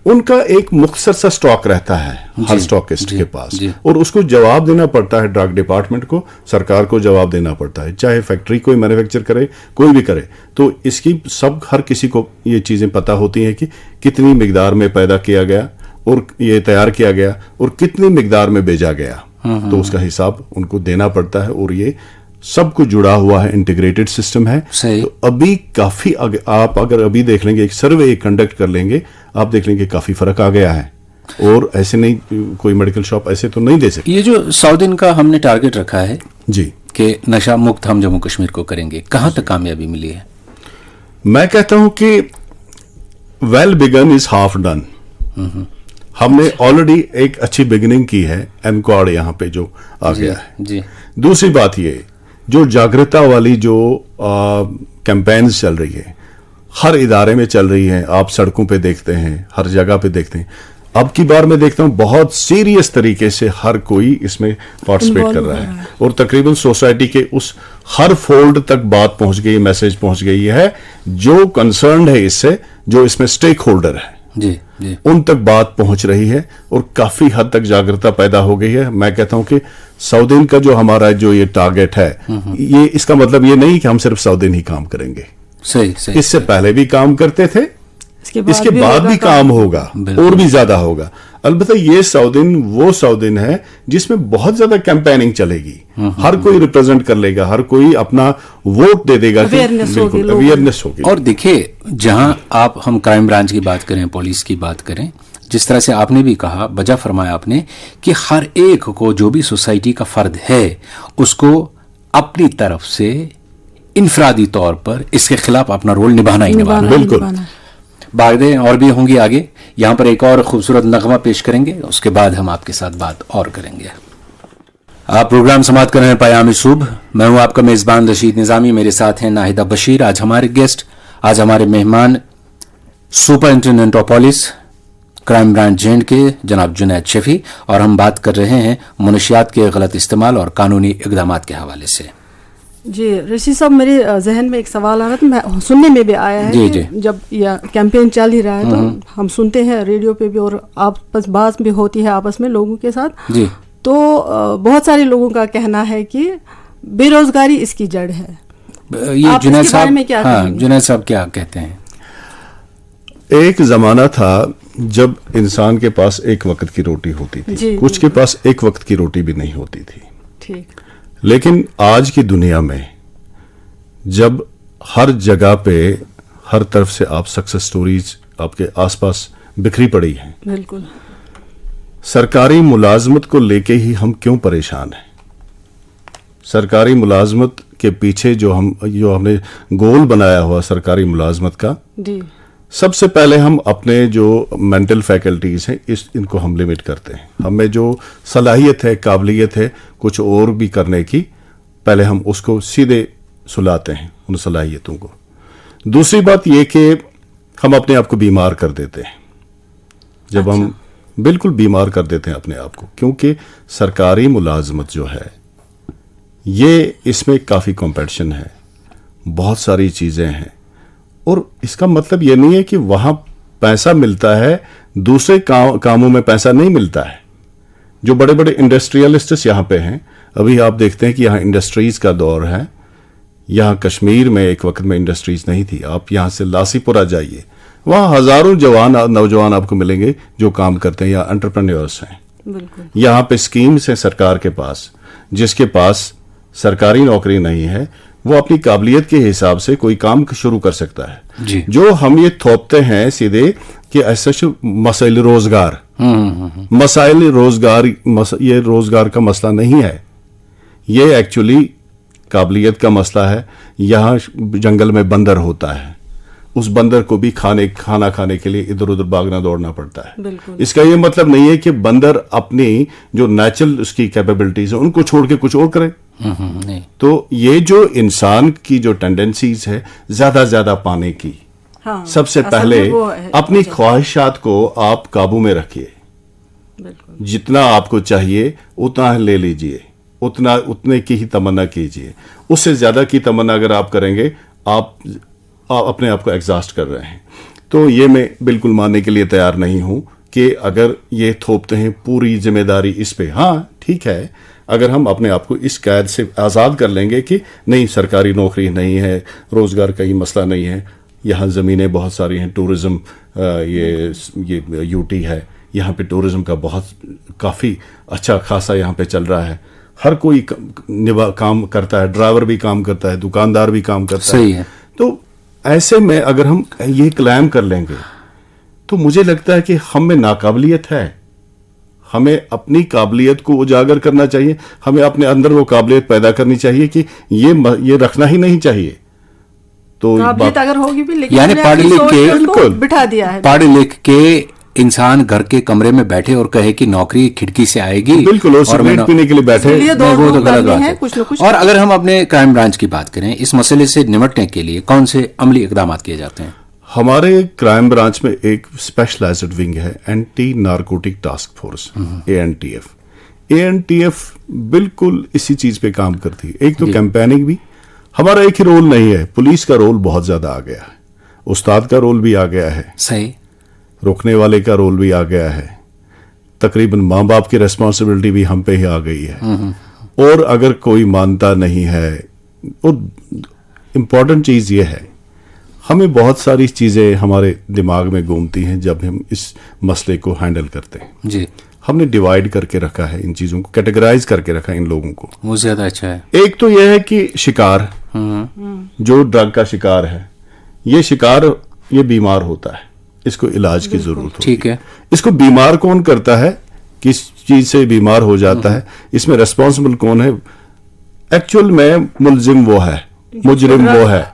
उनका एक मुख्तसर सा स्टॉक रहता है हर स्टॉकिस्ट के पास, और उसको जवाब देना पड़ता है ड्रग डिपार्टमेंट को, सरकार को जवाब देना पड़ता है, चाहे फैक्ट्री कोई मैन्युफैक्चर करे, कोई भी करे। तो इसकी सब हर किसी को ये चीजें पता होती हैं कि कितनी मिकदार में पैदा किया गया और ये तैयार किया गया और कितनी मिकदार में बेचा गया, तो उसका हिसाब उनको देना पड़ता है, और ये सब कुछ जुड़ा हुआ है, इंटीग्रेटेड सिस्टम है। तो अभी काफी आप अगर अभी देख लेंगे, एक सर्वे कंडक्ट कर लेंगे, आप देख लेंगे काफी फर्क आ गया है, और ऐसे नहीं, कोई मेडिकल शॉप ऐसे तो नहीं दे सकती। ये जो 100 दिन का हमने टारगेट रखा है जी कि नशा मुक्त हम जम्मू कश्मीर को करेंगे, कहां तक कामयाबी मिली है? मैं कहता हूं कि well begun is half done. हमने ऑलरेडी एक अच्छी बिगिनिंग की है, एनकॉर्ड यहाँ पे जो आ गया है जी। दूसरी बात ये, जो जागरूकता वाली जो कैंपेन्स चल रही है, हर इदारे में चल रही है, आप सड़कों पे देखते हैं, हर जगह पे देखते हैं। अब की बार मैं देखता हूं बहुत सीरियस तरीके से हर कोई इसमें पार्टिसिपेट कर रहा है, और तकरीबन सोसाइटी के उस हर फोल्ड तक बात पहुंच गई, मैसेज पहुंच गई है, जो कंसर्न है इससे, जो इसमें स्टेक होल्डर है जी जी, उन तक बात पहुंच रही है, और काफी हद तक जागरूकता पैदा हो गई है। मैं कहता हूं कि 100 दिन का जो हमारा जो ये टारगेट है, ये इसका मतलब ये नहीं कि हम सिर्फ 100 दिन ही काम करेंगे, सही सही, इससे पहले भी काम करते थे, इसके बाद भी काम होगा, और भी ज्यादा होगा। अलबत्ता ये 100 दिन वो 100 दिन है जिसमें बहुत ज्यादा कैंपेनिंग चलेगी, हर कोई रिप्रेजेंट कर लेगा, हर कोई अपना वोट दे देगा, अवेयरनेस होगी। और देखिए, जहां आप हम क्राइम ब्रांच की बात करें, पुलिस की बात करें, जिस तरह से आपने भी कहा, वजह फरमाया आपने कि हर एक को, जो भी सोसाइटी का फर्द है, उसको अपनी तरफ से इनफरादी तौर पर इसके खिलाफ अपना रोल निभाना ही निभाना। बिल्कुल, बातें और भी होंगी आगे। यहां पर एक और खूबसूरत नगमा पेश करेंगे, उसके बाद हम आपके साथ बात और करेंगे। आप प्रोग्राम समाप्त कर रहे हैं पयामी सुबह। मैं हूं आपका मेजबान रशीद निजामी, मेरे साथ हैं नाहिदा बशीर। आज हमारे गेस्ट, आज हमारे मेहमान superintendent of police crime branch gen के जनाब जुनैद शफी, और हम बात कर रहे हैं मुनशियात के गलत इस्तेमाल और कानूनी इकदाम के हवाले से। जी रशीद साहब, मेरे जहन में एक सवाल आ रहा था, मैं सुनने में भी आया है कि जब यह कैंपेन चल ही रहा है, तो हम सुनते हैं रेडियो पे भी, और आपस बात भी होती है आपस में लोगों के साथ जी। तो बहुत सारे लोगों का कहना है कि बेरोजगारी इसकी जड़ है। ये जुनैद साहब, हाँ, जुनैद साहब क्या कहते हैं? एक जमाना था जब इंसान के पास एक वक्त की रोटी होती थी, कुछ के पास एक वक्त की रोटी भी नहीं होती थी। ठीक। लेकिन आज की दुनिया में जब हर जगह पे, हर तरफ से आप सक्सेस स्टोरीज आपके आसपास बिखरी पड़ी हैं, बिल्कुल, सरकारी मुलाजमत को लेके ही हम क्यों परेशान हैं? सरकारी मुलाजमत के पीछे जो हमने गोल बनाया हुआ सरकारी मुलाजमत का जी, सबसे पहले हम अपने जो मेंटल फैकल्टीज हैं इनको हम लिमिट करते हैं। हमें जो सलाहियत है, काबिलियत है कुछ और भी करने की, पहले हम उसको सीधे सुलाते हैं उन सलाहियतों को। दूसरी बात यह कि हम अपने आप को बीमार कर देते हैं। जब हम बिल्कुल बीमार कर देते हैं अपने आप को, क्योंकि सरकारी मुलाजमत जो है ये, इसमें काफ़ी कंपटीशन है, बहुत सारी चीज़ें हैं, और इसका मतलब ये नहीं है कि वहां पैसा मिलता है, दूसरे कामों में पैसा नहीं मिलता है। जो बड़े बड़े इंडस्ट्रियलिस्ट्स यहां पे हैं, अभी आप देखते हैं कि यहां इंडस्ट्रीज का दौर है, यहाँ कश्मीर में एक वक्त में इंडस्ट्रीज नहीं थी। आप यहाँ से लासीपुरा जाइए, वहाँ हजारों नौजवान आपको मिलेंगे जो काम करते हैं या एंटरप्रेन्योर्स हैं। बिल्कुल। यहाँ पे स्कीम्स हैं सरकार के पास, जिसके पास सरकारी नौकरी नहीं है वो अपनी काबिलियत के हिसाब से कोई काम शुरू कर सकता है। जी। जो हम ये थोपते हैं सीधे कि ऐसा मसाइल रोजगार, ये रोजगार का मसला नहीं है, ये एक्चुअली काबिलियत का मसला है। यहाँ जंगल में बंदर होता है, उस बंदर को भी खाना खाने के लिए इधर उधर भागना दौड़ना पड़ता है। बिल्कुल। इसका ये मतलब नहीं है कि बंदर अपनी जो नेचुरल उसकी कैपेबिलिटीज है उनको छोड़ के कुछ और करे। नहीं। तो ये जो इंसान की जो टेंडेंसीज है ज्यादा पाने की, हाँ, सबसे असल पहले में वो है। अपनी ख्वाहिशात को आप काबू में रखिए। बिल्कुल। जितना आपको चाहिए उतना ले लीजिए, उतने की ही तमन्ना कीजिए। उससे ज्यादा की तमन्ना अगर आप करेंगे आप अपने आप को एग्जॉस्ट कर रहे हैं। तो ये मैं बिल्कुल मानने के लिए तैयार नहीं हूं कि अगर ये थोपते हैं पूरी जिम्मेदारी इस पे। हाँ ठीक है, अगर हम अपने आप को इस कैद से आज़ाद कर लेंगे कि नहीं सरकारी नौकरी नहीं है, रोजगार का ही मसला नहीं है, यहाँ ज़मीनें बहुत सारी हैं, टूरिज्म ये यूटी है, यहाँ पे टूरिज्म का काफ़ी अच्छा खासा यहाँ पे चल रहा है, हर कोई काम करता है, ड्राइवर भी काम करता है, दुकानदार भी काम करता सही है। तो ऐसे में अगर हम ये क्लेम कर लेंगे तो मुझे लगता है कि हम में नाकाबिलियत है। हमें अपनी काबिलियत को उजागर करना चाहिए, हमें अपने अंदर वो काबिलियत पैदा करनी चाहिए कि ये रखना ही नहीं चाहिए। तो काबिलियत अगर होगी भी, लेकिन यानी हमने पढ़ अपनी लिख सोच के को बिल्कुल बिठा दिया है। पढ़ लिख के इंसान घर के कमरे में बैठे और कहे कि नौकरी खिड़की से आएगी, बिल्कुल, और सिगरेट पीने के लिए बैठे, इसलिए दो नहीं, वो तो लोग गलत करने बात हैं, है। कुछ न कुछ। और अगर हम अपने क्राइम ब्रांच की बात करें, इस मसले से निपटने के लिए कौन से अमली इकदाम किए जाते हैं? हमारे क्राइम ब्रांच में एक स्पेशलाइज्ड विंग है, anti narcotic task force, ANTF। ANTF बिल्कुल इसी चीज पे काम करती है। एक तो कैंपेनिंग भी, हमारा एक ही रोल नहीं है, पुलिस का रोल बहुत ज्यादा आ गया है, उस्ताद का रोल भी आ गया है, सही, रोकने वाले का रोल भी आ गया है, तकरीबन माँ बाप की रेस्पॉन्सिबिलिटी भी हम पे ही आ गई है। और अगर कोई मानता नहीं है, और इम्पॉर्टेंट चीज ये है, हमें बहुत सारी चीजें हमारे दिमाग में घूमती हैं जब हम इस मसले को हैंडल करते हैं। जी, हमने डिवाइड करके रखा है इन चीजों को, कैटेगराइज करके रखा है इन लोगों को। वो ज्यादा अच्छा है। एक तो यह है कि शिकार, जो ड्रग का शिकार है, ये बीमार होता है, इसको इलाज की जरूरत होती ठीक है। इसको बीमार कौन करता है, किस चीज से बीमार हो जाता है, इसमें रेस्पॉन्सिबल कौन है? एक्चुअल में मुलजिम वो है, मुजरिम वो है,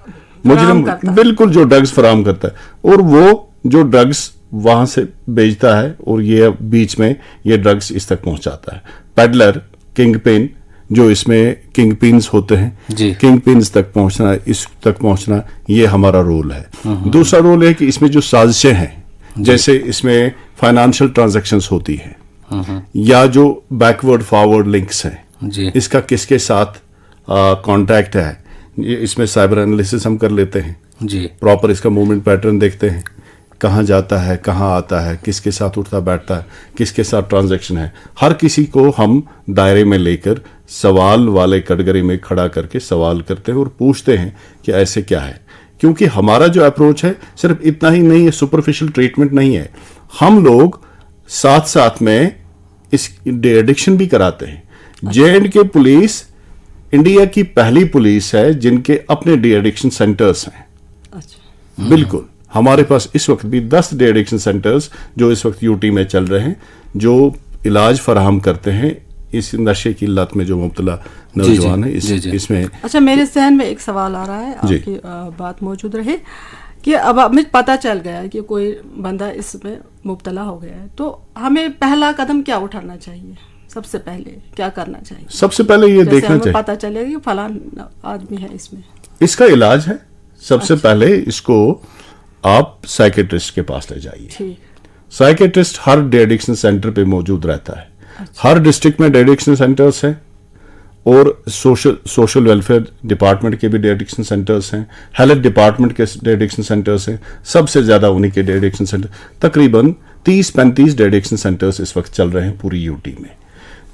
मुजरिम बिल्कुल जो ड्रग्स फराम करता है, और वो जो ड्रग्स वहां से बेचता है और ये बीच में ये ड्रग्स इस तक पहुंचाता है। पेडलर, किंग पिन, जो इसमें किंग पिन्स होते हैं, किंग पिन्स तक पहुंचना, इस तक पहुंचना, ये हमारा रोल है। दूसरा रोल है कि इसमें जो साजिशें हैं, जैसे इसमें फाइनेंशियल ट्रांजैक्शंस होती हैं, या जो बैकवर्ड फॉरवर्ड लिंक्स हैं, इसका किसके साथ कॉन्टैक्ट है, ये इसमें साइबर एनालिसिस हम कर लेते हैं जी। प्रॉपर इसका मूवमेंट पैटर्न देखते हैं, कहाँ जाता है, कहाँ आता है, किसके साथ उठता बैठता है, किसके साथ ट्रांजैक्शन है, हर किसी को हम दायरे में लेकर सवाल वाले कटघरे में खड़ा करके सवाल करते हैं और पूछते हैं कि ऐसे क्या है। क्योंकि हमारा जो अप्रोच है सिर्फ इतना ही नहीं है, सुपरफिशियल ट्रीटमेंट नहीं है, हम लोग साथ साथ में इस एडिक्शन भी कराते हैं। J&K पुलिस इंडिया की पहली पुलिस है जिनके अपने डी एडिक्शन सेंटर्स हैं। अच्छा। बिल्कुल, हमारे पास इस वक्त भी 10 डी एडिक्शन सेंटर्स जो इस वक्त यूटी में चल रहे हैं, जो इलाज फराहम करते हैं इस नशे की लत में जो मुब्तला नौजवान है। इसमें अच्छा, मेरे जहन में एक सवाल आ रहा है, आपकी बात मौजूद रहे कि अब मुझे पता चल गया है कि कोई बंदा इसमें मुब्तला हो गया है, तो हमें पहला कदम क्या उठाना चाहिए? सबसे पहले क्या करना चाहिए? सबसे पहले ये देखना चाहिए, पता चलेगा कि फलान आदमी है इसमें, इसका इलाज है। सबसे पहले इसको आप साइकेट्रिस्ट के पास ले जाइए। साइकेट्रिस्ट हर डी एडिक्शन सेंटर पे मौजूद रहता है। अच्छा। हर डिस्ट्रिक्ट में डी एडिक्शन सेंटर्स हैं और सोशल वेलफेयर डिपार्टमेंट के भी डी एडिक्शन सेंटर्स हैं, हेल्थ डिपार्टमेंट के डी एडिक्शन सेंटर्स हैं। सबसे ज्यादा उन्हीं के डी एडिक्शन सेंटर, तकरीबन 30-35 डी एडिक्शन सेंटर्स इस वक्त चल रहे हैं पूरी यूटी में।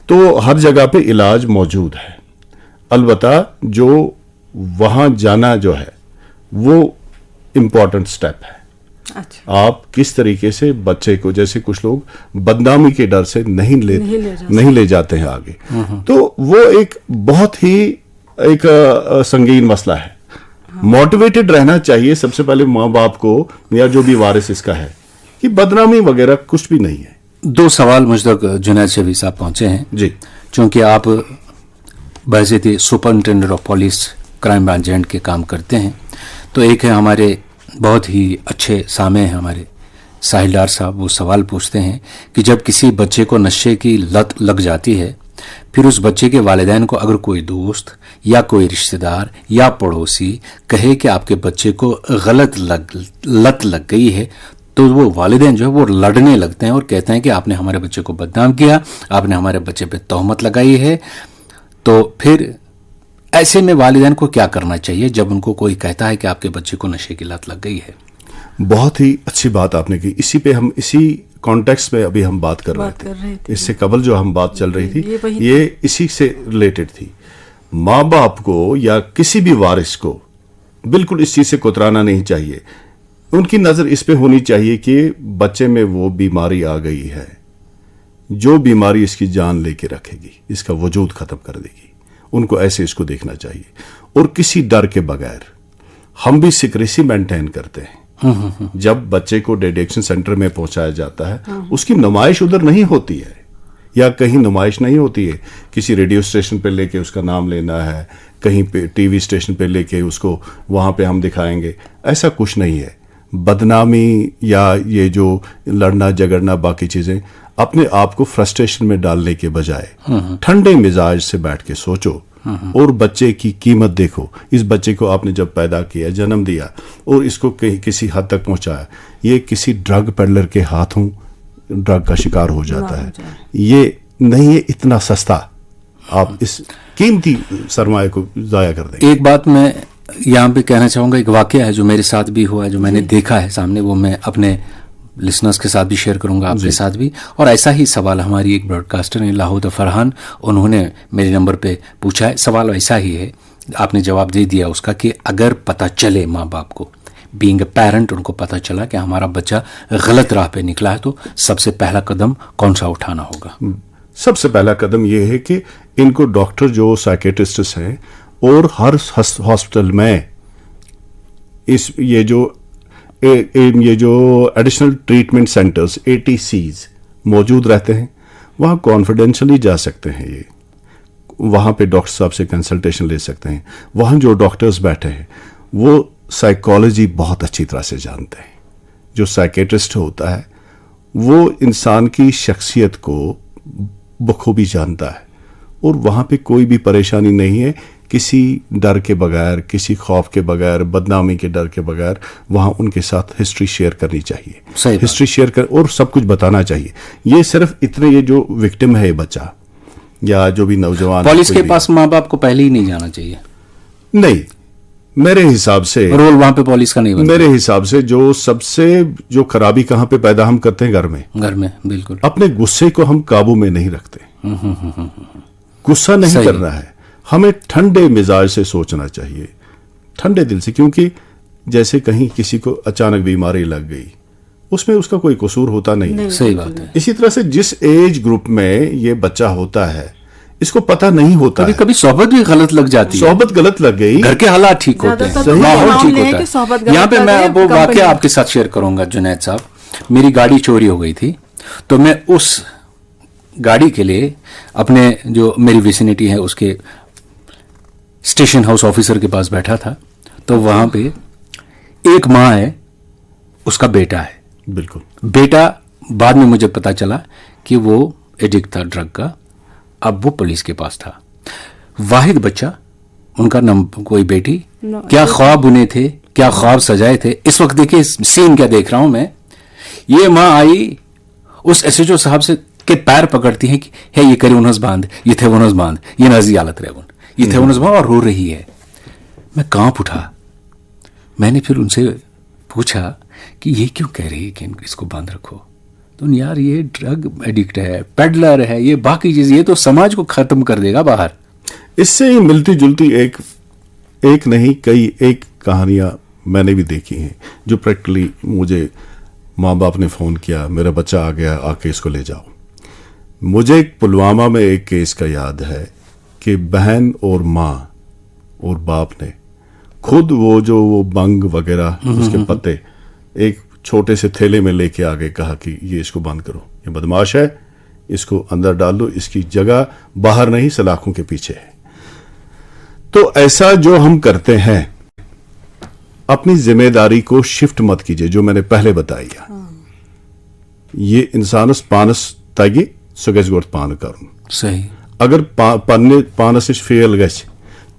तो हर जगह पे इलाज मौजूद है। अलबत्ता जो वहां जाना जो है वो इम्पॉर्टेंट स्टेप है। अच्छा, आप किस तरीके से बच्चे को, जैसे कुछ लोग बदनामी के डर से नहीं ले जाते हैं आगे, तो वो एक बहुत ही एक संगीन मसला है। मोटिवेटेड रहना चाहिए सबसे पहले माँ बाप को, या जो भी वारिस इसका है, कि बदनामी वगैरह कुछ भी नहीं है। दो सवाल मुझ तक जुनैद शफी साहब पहुंचे हैं जी। चूंकि आप बहसीत superintendent of police crime branch agent के काम करते हैं, तो एक है हमारे बहुत ही अच्छे सामे हैं हमारे साहिल डार साहब, वो सवाल पूछते हैं कि जब किसी बच्चे को नशे की लत लग जाती है, फिर उस बच्चे के वालिदैन को अगर कोई दोस्त या कोई रिश्तेदार या पड़ोसी कहे कि आपके बच्चे को गलत लत लग गई है, तो वो वालिदैन जो है वो लड़ने लगते हैं और कहते हैं कि आपने हमारे बच्चे को बदनाम किया, आपने हमारे बच्चे पे तोहमत लगाई है। तो फिर ऐसे में वालिदैन को क्या करना चाहिए जब उनको कोई कहता है कि आपके बच्चे को नशे की लत लग गई है? बहुत ही अच्छी बात आपने की। इसी पे हम इसी कॉन्टेक्स्ट में अभी हम बात कर रहे थे। इससे कबल जो हम बात चल रही थी ये इसी से रिलेटेड थी। माँ बाप को या किसी भी वारिस को बिल्कुल इस चीज से कुतराना नहीं चाहिए। उनकी नजर इस पे होनी चाहिए कि बच्चे में वो बीमारी आ गई है, जो बीमारी इसकी जान लेके रखेगी, इसका वजूद खत्म कर देगी। उनको ऐसे इसको देखना चाहिए, और किसी डर के बगैर। हम भी सिक्रेसी मेंटेन करते हैं। जब बच्चे को डिटेक्शन सेंटर में पहुंचाया जाता है, उसकी नुमाइश उधर नहीं होती है, या कहीं नुमाइश नहीं होती है। किसी रेडियो स्टेशन पे लेके उसका नाम लेना है, कहीं पे टीवी स्टेशन पे लेके उसको वहां पे हम दिखाएंगे, ऐसा कुछ नहीं है। बदनामी या ये जो लड़ना झगड़ना बाकी चीजें, अपने आप को फ्रस्ट्रेशन में डालने के बजाय ठंडे मिजाज से बैठ के सोचो और बच्चे की कीमत देखो। इस बच्चे को आपने जब पैदा किया, जन्म दिया और इसको किसी हद तक पहुंचाया, ये किसी ड्रग पेडलर के हाथों ड्रग का शिकार हो जाता है। ये नहीं है इतना सस्ता, आप इस कीमती सरमाए को जाया कर देंगे। एक बात मैं यहाँ पे कहना चाहूंगा, एक वाकया है जो मेरे साथ भी हुआ है, जो मैंने देखा है सामने, वो मैं अपने लिसनर्स के साथ भी शेयर करूंगा, आपके साथ भी। और ऐसा ही सवाल हमारी एक ब्रॉडकास्टर हैं लाहौद फरहान, उन्होंने मेरे नंबर पे पूछा है। सवाल ऐसा ही है, आपने जवाब दे दिया उसका, कि अगर पता चले माँ बाप को, बीइंग ए पेरेंट, उनको पता चला कि हमारा बच्चा गलत राह पे निकला है, तो सबसे पहला कदम कौन सा उठाना होगा? सबसे पहला कदम यह है कि इनको डॉक्टर जो साइकेट्रिस्ट हैं और हर हॉस्पिटल में ये जो एडिशनल ट्रीटमेंट सेंटर्स ATCs मौजूद रहते हैं, वहाँ कॉन्फिडेंशियली जा सकते हैं। ये वहाँ पे डॉक्टर साहब से कंसल्टेशन ले सकते हैं। वहाँ जो डॉक्टर्स बैठे हैं वो साइकोलॉजी बहुत अच्छी तरह से जानते हैं। जो साइकेट्रिस्ट होता है वो इंसान की शख्सियत को बखूबी जानता है, और वहाँ पे कोई भी परेशानी नहीं है। किसी डर के बगैर, किसी खौफ के बगैर, बदनामी के डर के बगैर वहाँ उनके साथ हिस्ट्री शेयर करनी चाहिए। हिस्ट्री शेयर कर और सब कुछ बताना चाहिए। ये सिर्फ इतने, ये जो विक्टिम है ये बच्चा या जो भी नौजवान, पुलिस के पास माँ बाप को पहले ही नहीं जाना चाहिए? नहीं, मेरे हिसाब से रोल वहां पे पुलिस का नहीं बनता। मेरे हिसाब से जो खराबी कहाँ पे पैदा हम करते हैं, घर में बिल्कुल। अपने गुस्से को हम काबू में नहीं रखते। गुस्सा नहीं करना है, हमें ठंडे मिजाज से सोचना चाहिए, ठंडे दिल से। क्योंकि जैसे कहीं किसी को अचानक बीमारी लग गई, उसमें उसका कोई कसूर होता नहीं। सही बात है। इसी तरह से जिस एज ग्रुप में ये बच्चा होता है, इसको पता नहीं होता, कभी कभी सोहबत भी गलत लग जाती है। सोहबत गलत लग गई, घर के हालात ठीक होते हैं, माहौल ठीक होता है। यहाँ पे मैं वो वाकया आपके साथ शेयर करूंगा जुनैद साहब। मेरी गाड़ी चोरी हो गई थी, तो मैं उस गाड़ी के लिए अपने जो मेरी विसिनिटी है उसके स्टेशन हाउस ऑफिसर के पास बैठा था। तो वहां पे एक माँ है, उसका बेटा है। बिल्कुल। बेटा बाद में मुझे पता चला कि वो एडिक्ट था ड्रग का, अब वो पुलिस के पास था। वाहिद बच्चा, उनका कोई बेटी, क्या ख्वाब बुने थे, क्या ख्वाब सजाए थे। इस वक्त देखिए सीन क्या देख रहा हूं मैं। ये माँ आई, उस SHO साहब से के पैर पकड़ती है कि है ये करे उनस बांध, ये थे उनस बांध, ये नजी हालत रहे उन, ये थे उनस बांध, और रो रही है। मैं कांप उठा। मैंने फिर उनसे पूछा कि ये क्यों कह रही है कि इसको बांध रखो? तो यार ये ड्रग एडिक्ट है, पेडलर है, ये बाकी चीज, ये तो समाज को खत्म कर देगा बाहर। इससे ही मिलती जुलती एक एक नहीं कई एक कहानियां मैंने भी देखी हैं जो प्रैक्टिकली मुझे माँ बाप ने फ़ोन किया, मेरा बच्चा आ गया, आके इसको ले जाओ। मुझे पुलवामा में एक केस का याद है कि बहन और माँ और बाप ने खुद वो बंग वगैरह उसके पत्ते एक छोटे से थैले में लेके आ गए, कहा कि ये इसको बंद करो, ये बदमाश है, इसको अंदर डाल दो, इसकी जगह बाहर नहीं सलाखों के पीछे है। तो ऐसा जो हम करते हैं, अपनी जिम्मेदारी को शिफ्ट मत कीजिए, जो मैंने पहले बताया। ये इंसानस पानस तगे सो गज गोट पान करुन। सही। अगर पन्ने पानस फेल गछ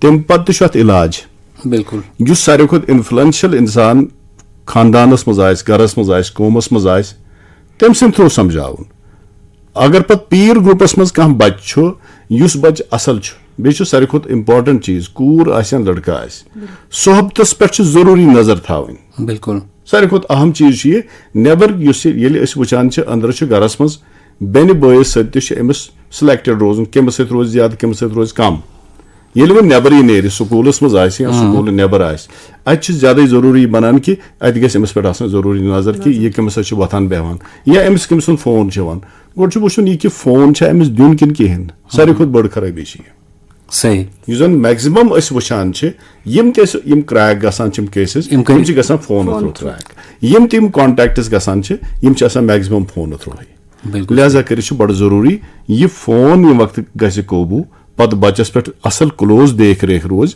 तम पत इलाज। बिल्कुल। जो सारे खुद इन्फ्लुएंशियल इंसान खानदानस मज आयस, गरस मज आयस, कौमस मज आयस, तम सद थ्रो समझाउन। अगर पत पीर ग्रुपस मज कह बच्चो युस बच असल बे सारे खुद इंपॉर्टेंट चीज कूर आस लड़का आस सोहबतस पे जरूरी नजर थावन। बिल्कुल। सारे खुद अहम चीज ये नेबर वुचान अंदर गरस मज बेन बयस समिस सिलेक्टेड रोजन, कमिस सत रोज ज्यादा, कमिस सत रोज कम। ये वो नेबर नेर स्कूलस मज या स्कूल नेबर अत ज्यादा जरूरी बनान कि अत गस पे जरूरी नजर कि यह कमिस वथान बेहान या अमिस कमिस फोन गोड वुचन यह कि फोन अमिस दिन किन कहें। सारे खुद बड़ खराबी सही। यु जन मैक्सिमम वुचान यम क्रैक गसान केसेस गसान फोन थ्रू क्रैक, यम तम कॉन्टैक्ट्स गसान मैक्सिमम फोन थ्रू। लिहाजा कर बड़ जरूरी यह फोन यम वक्त गस काबू, पत बच्चस पे असल क्लोज देख रेख रोज,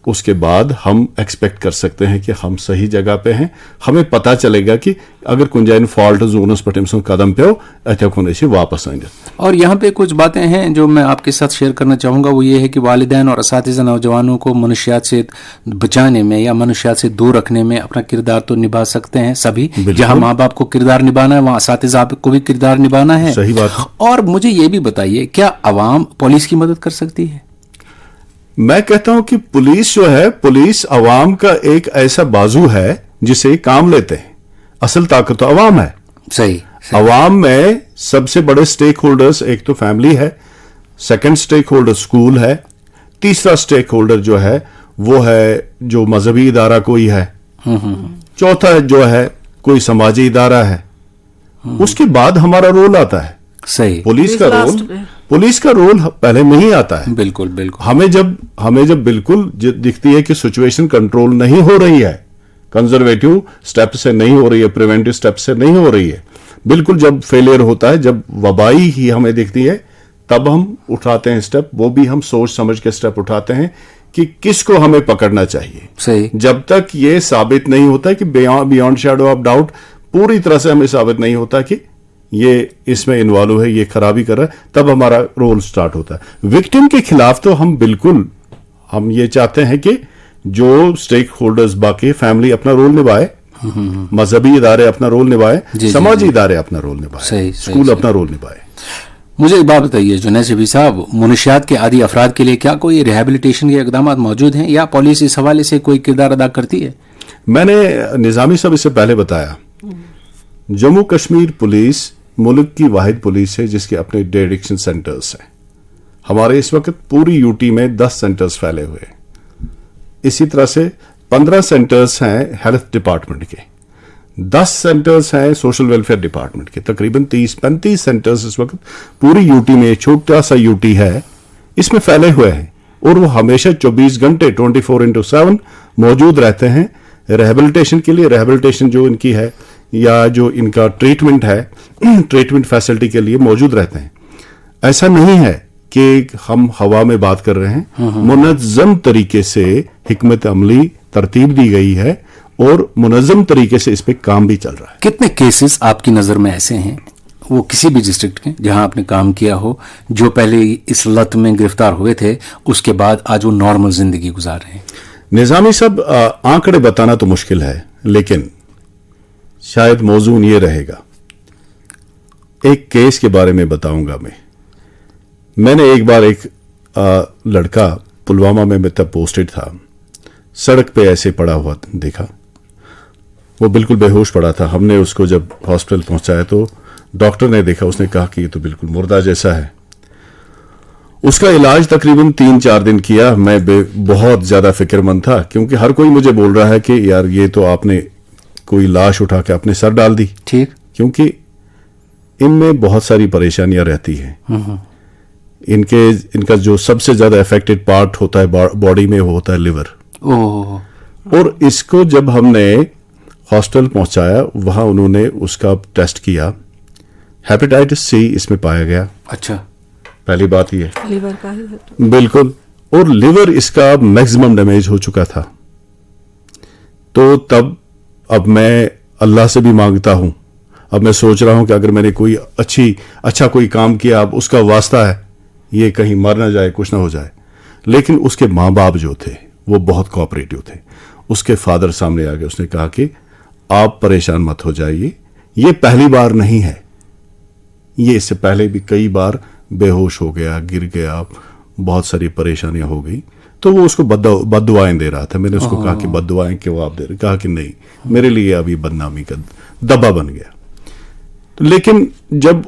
उसके बाद हम एक्सपेक्ट कर सकते हैं कि हम सही जगह पे हैं। हमें पता चलेगा कि अगर कुछ जाए फॉल्ट जोनस पे कदम पे अत वापस आएंगे। और यहाँ पे कुछ बातें हैं जो मैं आपके साथ शेयर करना चाहूँगा, वो ये है कि वालिदैन और असातिज़ा नौजवानों को मनुष्यात से बचाने में या मनुष्यात से दूर रखने में अपना किरदार तो निभा सकते हैं सभी। जहाँ माँ बाप को किरदार निभाना है, वहाँ असातिज़ा को भी किरदार निभाना है। सही बात। और मुझे ये भी बताइए, क्या अवाम पुलिस की मदद कर सकती है? मैं कहता हूं कि पुलिस जो है, पुलिस अवाम का एक ऐसा बाजू है जिसे काम लेते हैं। असल ताकत तो अवाम है। सही। अवाम में सबसे बड़े स्टेक होल्डर्स एक तो फैमिली है, सेकंड स्टेक होल्डर स्कूल है, तीसरा स्टेक होल्डर जो है वो है जो मजहबी इदारा कोई है, चौथा जो है कोई समाजी इदारा है, उसके बाद हमारा रोल आता है। सही। पुलिस का रोल पहले नहीं आता है। बिल्कुल बिल्कुल। हमें जब बिल्कुल दिखती है कि सिचुएशन कंट्रोल नहीं हो रही है, कंजर्वेटिव स्टेप से नहीं हो रही है, प्रिवेंटिव स्टेप से नहीं हो रही है, बिल्कुल जब फेलियर होता है, जब वबाई ही हमें दिखती है, तब हम उठाते हैं स्टेप। वो भी हम सोच समझ के स्टेप उठाते हैं कि किसको हमें पकड़ना चाहिए। सही। जब तक ये साबित नहीं होता कि बियॉन्ड शैडो ऑफ डाउट पूरी तरह से हमें साबित नहीं होता कि ये इसमें इन्वॉल्व है, ये खराबी कर रहा है, तब हमारा रोल स्टार्ट होता है। विक्टिम के खिलाफ तो हम ये चाहते हैं कि जो स्टेक होल्डर्स बाकी फैमिली अपना रोल निभाए, मजहबी इदारे अपना रोल निभाए, समाजी इदारे अपना रोल निभाए, स्कूल अपना रोल निभाए। मुझे एक बात बताइए जुनैद शफी साहब, मनुष्यात के आदि अफराद के लिए क्या कोई रिहैबिलिटेशन के इकदाम मौजूद हैं या पुलिस इस हवाले से कोई किरदार अदा करती है? मैंने निजामी साहब इससे पहले बताया, जम्मू कश्मीर पुलिस मुल्क की वाहिद पुलिस है जिसके अपने डे एडिक्शन सेंटर्स हैं। हमारे इस वक्त पूरी यूटी में 10 सेंटर्स फैले हुए हैं। इसी तरह से 15 सेंटर्स हैं हेल्थ डिपार्टमेंट के, 10 सेंटर्स हैं सोशल वेलफेयर डिपार्टमेंट के। तकरीबन 30-35 सेंटर्स इस वक्त पूरी यूटी में, छोटा सा यूटी है, इसमें फैले हुए हैं और वो हमेशा 24 घंटे 24/7 मौजूद रहते हैं रिहैबिलिटेशन के लिए। रिहैबिलिटेशन जो इनकी है या जो इनका ट्रीटमेंट है, ट्रीटमेंट फैसिलिटी के लिए मौजूद रहते हैं। ऐसा नहीं है कि हम हवा में बात कर रहे हैं, मुनज़्ज़म तरीके से हिकमत अमली तरतीब दी गई है और मुनज़्ज़म तरीके से इस पे काम भी चल रहा है। कितने केसेस आपकी नजर में ऐसे हैं, वो किसी भी डिस्ट्रिक्ट के जहां आपने काम किया हो, जो पहले इस लत में गिरफ्तार हुए थे, उसके बाद आज वो नॉर्मल जिंदगी गुजार रहे हैं? निजामी साहब, आंकड़े बताना तो मुश्किल है, लेकिन शायद मौजून ये रहेगा। एक केस के बारे में बताऊंगा मैंने एक बार एक लड़का पुलवामा में तब पोस्टेड था, सड़क पे ऐसे पड़ा हुआ देखा, वो बिल्कुल बेहोश पड़ा था। हमने उसको जब हॉस्पिटल पहुंचाया तो डॉक्टर ने देखा, उसने कहा कि ये तो बिल्कुल मुर्दा जैसा है। उसका इलाज तकरीबन 3-4 दिन किया। मैं बहुत ज्यादा फिक्रमंद था, क्योंकि हर कोई मुझे बोल रहा है कि यार ये तो आपने कोई लाश उठा के अपने सर डाल दी। ठीक। क्योंकि इनमें बहुत सारी परेशानियां रहती हैं। इनका जो सबसे ज्यादा अफेक्टेड पार्ट होता है बॉडी में, वो होता है लिवर। ओह। और इसको जब हमने हॉस्टल पहुंचाया, वहां उन्होंने उसका टेस्ट किया, हेपेटाइटिस सी इसमें पाया गया। अच्छा। पहली बात ये लीवर का ही है। बिल्कुल। और लिवर इसका मैक्सिमम डैमेज हो चुका था। तो तब अब मैं अल्लाह से भी मांगता हूं, अब मैं सोच रहा हूं कि अगर मैंने कोई अच्छा कोई काम किया, अब उसका वास्ता है ये कहीं मर ना जाए, कुछ ना हो जाए। लेकिन उसके माँ बाप जो थे वो बहुत कोऑपरेटिव थे। उसके फादर सामने आ गए, उसने कहा कि आप परेशान मत हो जाइए, ये पहली बार नहीं है, ये इससे पहले भी कई बार बेहोश हो गया, गिर गया, बहुत सारी परेशानियां हो गई। तो वो उसको बद्दुआएं दे रहा था। मैंने उसको कहा कि बद्दुआएं क्यों आप दे रहे? कहा कि नहीं, मेरे लिए अभी बदनामी का दब्बा बन गया। लेकिन जब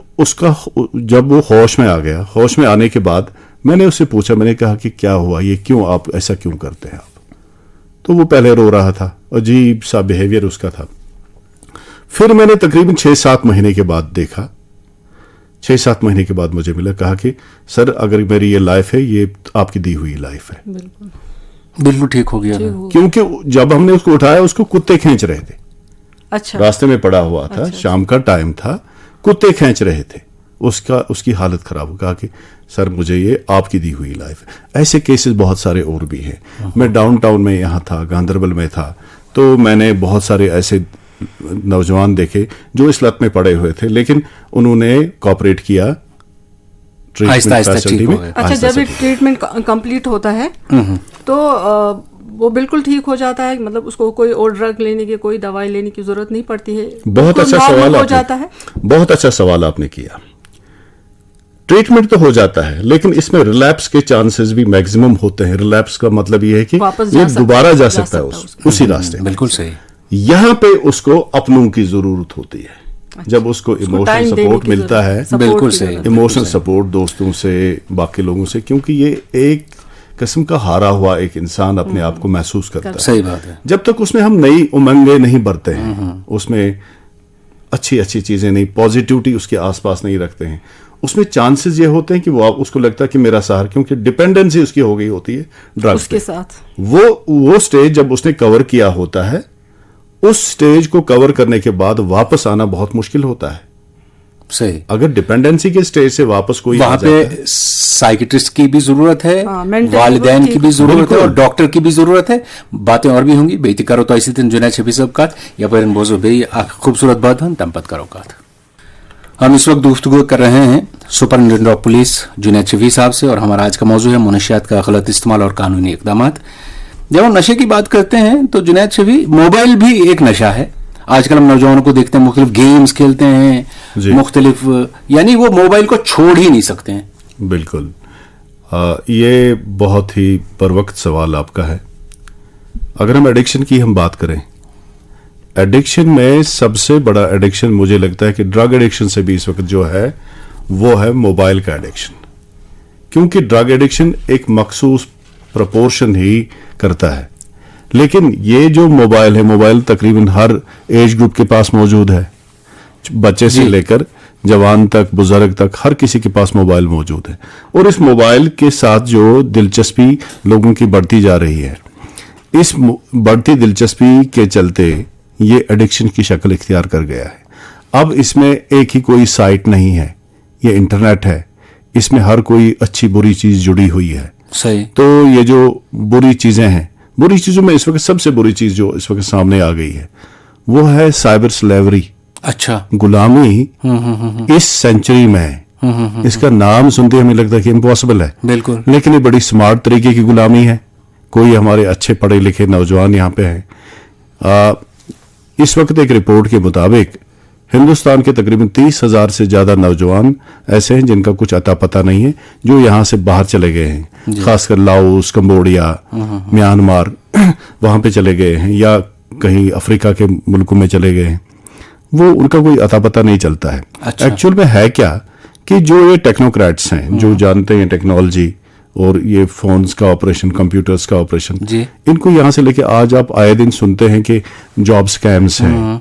वो होश में आ गया, होश में आने के बाद मैंने उससे पूछा, मैंने कहा कि क्या हुआ, ये क्यों आप ऐसा क्यों करते हैं आप? तो वो पहले रो रहा था, अजीब सा बिहेवियर उसका था। फिर मैंने तकरीबन 6-7 महीने के बाद देखा, 6-7 महीने के बाद मुझे मिला, कहा कि सर अगर मेरी ये लाइफ है, ये आपकी दी हुई लाइफ है। बिल्कुल ठीक हो गया। क्योंकि जब हमने उसको उठाया, उसको कुत्ते खींच रहे थे। अच्छा। रास्ते में पड़ा हुआ था, शाम का टाइम था, कुत्ते खींच रहे थे, उसकी हालत खराब हो। कहा कि सर मुझे ये आपकी दी हुई लाइफ है। ऐसे केसेस बहुत सारे और भी हैं। मैं डाउनटाउन में यहाँ था, गांधरबल में था, तो मैंने बहुत सारे ऐसे नौजवान देखे जो इस लत में पड़े हुए थे, लेकिन उन्होंने कोऑपरेट किया, ट्रीटमेंट फैसिलिटी में। अच्छा, जब ये ट्रीटमेंट कंप्लीट होता है तो वो बिल्कुल ठीक हो जाता है, मतलब उसको कोई और ड्रग लेने की, कोई दवाई लेने की जरूरत नहीं पड़ती है? बहुत अच्छा सवाल हो जाता है। बहुत अच्छा सवाल आपने किया। ट्रीटमेंट तो हो जाता है, लेकिन इसमें रिलैप्स के चांसेस भी मैक्सिमम होते हैं। रिलैप्स का मतलब ये है कि ये दोबारा जा सकता है उसी रास्ते। बिल्कुल सही। यहां पे उसको अपनों की जरूरत होती है। जब उसको इमोशनल सपोर्ट मिलता है, बिल्कुल सही, इमोशनल सपोर्ट दोस्तों से, बाकी लोगों से, क्योंकि ये एक किस्म का हारा हुआ एक इंसान अपने आप को महसूस करता है। सही बात है। जब तक उसमें हम नई उमंगें नहीं भरते हैं, उसमें अच्छी चीजें नहीं, पॉजिटिविटी उसके आसपास नहीं रखते हैं, उसमें चांसेस ये होते हैं कि वो उसको लगता है कि मेरा सहारा, क्योंकि डिपेंडेंसी उसकी हो गई होती है ड्रग्स के साथ। वो स्टेज जब उसने कवर किया होता है, उस स्टेज को कवर करने के बाद वापस आना बहुत मुश्किल होता है। सही। अगर डिपेंडेंसी के स्टेज से वापस कोई वहां पे साइकिट्रिस्ट की भी जरूरत है, वालिदैन की भी जरूरत है, और डॉक्टर की भी जरूरत है। बातें और भी होंगी। बेइती करो तो ऐसी दिन जुनैद शफी साहब का या पर बोझो भाई खूबसूरत बात हम तंपत करो का। हम इस वक्त गुफ्तगू कर रहे हैं superintendent of police Junaid Shafi साहब से, और हमारा आज का मौजू है मुनशियात का गलत इस्तेमाल और कानूनी इकदाम। जब हम नशे की बात करते हैं तो जुनैद शफी, मोबाइल भी एक नशा है। आजकल हम नौजवानों को देखते हैं, मुख्तलिफ गेम्स खेलते हैं, मुख्तलिफ, यानी वो मोबाइल को छोड़ ही नहीं सकते हैं। बिल्कुल। ये बहुत ही परवक्त सवाल आपका है। अगर हम एडिक्शन की हम बात करें, एडिक्शन में सबसे बड़ा एडिक्शन मुझे लगता है कि ड्रग एडिक्शन से भी इस वक्त जो है वो है मोबाइल का एडिक्शन। क्योंकि ड्रग एडिक्शन एक मखसूस प्रोपोर्शन ही करता है, लेकिन ये जो मोबाइल है, मोबाइल तकरीबन हर एज ग्रुप के पास मौजूद है। बच्चे से लेकर जवान तक, बुजुर्ग तक, हर किसी के पास मोबाइल मौजूद है। और इस मोबाइल के साथ जो दिलचस्पी लोगों की बढ़ती जा रही है, इस बढ़ती दिलचस्पी के चलते ये एडिक्शन की शक्ल इख्तियार कर गया है। अब इसमें एक ही कोई साइट नहीं है, ये इंटरनेट है, इसमें हर कोई अच्छी बुरी चीज जुड़ी हुई है। सही। तो ये जो बुरी चीजें हैं, बुरी चीजों में इस वक्त सबसे बुरी चीज जो इस वक्त सामने आ गई है वो है साइबर स्लेवरी। अच्छा। गुलामी इस सेंचुरी में है। इसका नाम सुनते हमें लगता है कि इम्पॉसिबल है, बिल्कुल, लेकिन ये बड़ी स्मार्ट तरीके की गुलामी है। कोई हमारे अच्छे पढ़े लिखे नौजवान यहाँ पे हैं। इस वक्त एक रिपोर्ट के मुताबिक हिंदुस्तान के तकरीबन 30,000 से ज्यादा नौजवान ऐसे हैं जिनका कुछ अता पता नहीं है, जो यहाँ से बाहर चले गए हैं, खासकर लाओस, कंबोडिया, म्यांमार, वहां पे चले गए हैं, या कहीं अफ्रीका के मुल्कों में चले गए हैं। वो उनका कोई अता पता नहीं चलता है। अच्छा। एक्चुअल में है क्या कि जो ये टेक्नोक्रेट्स हैं, जो जानते हैं टेक्नोलॉजी और ये फोन्स का ऑपरेशन, कंप्यूटर्स का ऑपरेशन, जी। इनको यहाँ से लेके आज आप आए दिन सुनते हैं कि जॉब स्कैम्स हैं,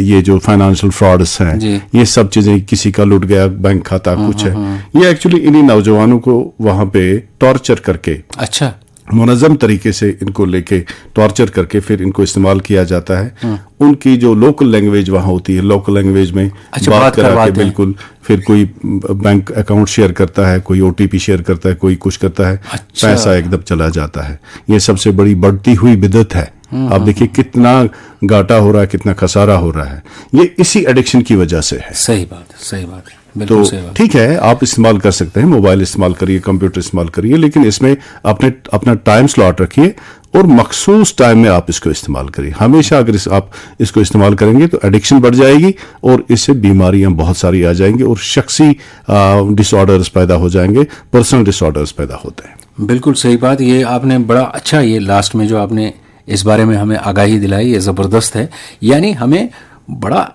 ये जो फाइनेंशियल फ्रॉड्स हैं, ये सब चीजें, किसी का लुट गया बैंक खाता कुछ है, ये एक्चुअली इन्हीं नौजवानों को वहां पे टॉर्चर करके, अच्छा, मुनज़्ज़म तरीके से इनको लेके टॉर्चर करके फिर इनको इस्तेमाल किया जाता है। उनकी जो लोकल लैंग्वेज वहाँ होती है, लोकल लैंग्वेज में बात करा के बिल्कुल, फिर कोई बैंक अकाउंट शेयर करता है, कोई ओटीपी शेयर करता है, कोई कुछ करता है, अच्छा। पैसा एकदम चला जाता है। ये सबसे बड़ी बढ़ती हुई बिदत है। आप देखिए कितना घाटा हो रहा है, कितना खसारा हो रहा है, ये इसी एडिक्शन की वजह से है। सही बात है, सही बात है। तो ठीक है, आप इस्तेमाल कर सकते हैं, मोबाइल इस्तेमाल करिए, कंप्यूटर इस्तेमाल करिए, लेकिन इसमें अपना टाइम स्लॉट रखिए और मखसूस टाइम में आप इसको इस्तेमाल करिए। हमेशा अगर आप इसको इस्तेमाल करेंगे तो एडिक्शन बढ़ जाएगी और इससे बीमारियां बहुत सारी आ जाएंगी और शख्सी डिसऑर्डर्स पैदा हो जाएंगे, पर्सनल डिसऑर्डर्स पैदा होते हैं। बिल्कुल सही बात। ये आपने बड़ा अच्छा, ये लास्ट में जो आपने इस बारे में हमें आगाही दिलाई, ये जबरदस्त है। यानी हमें बड़ा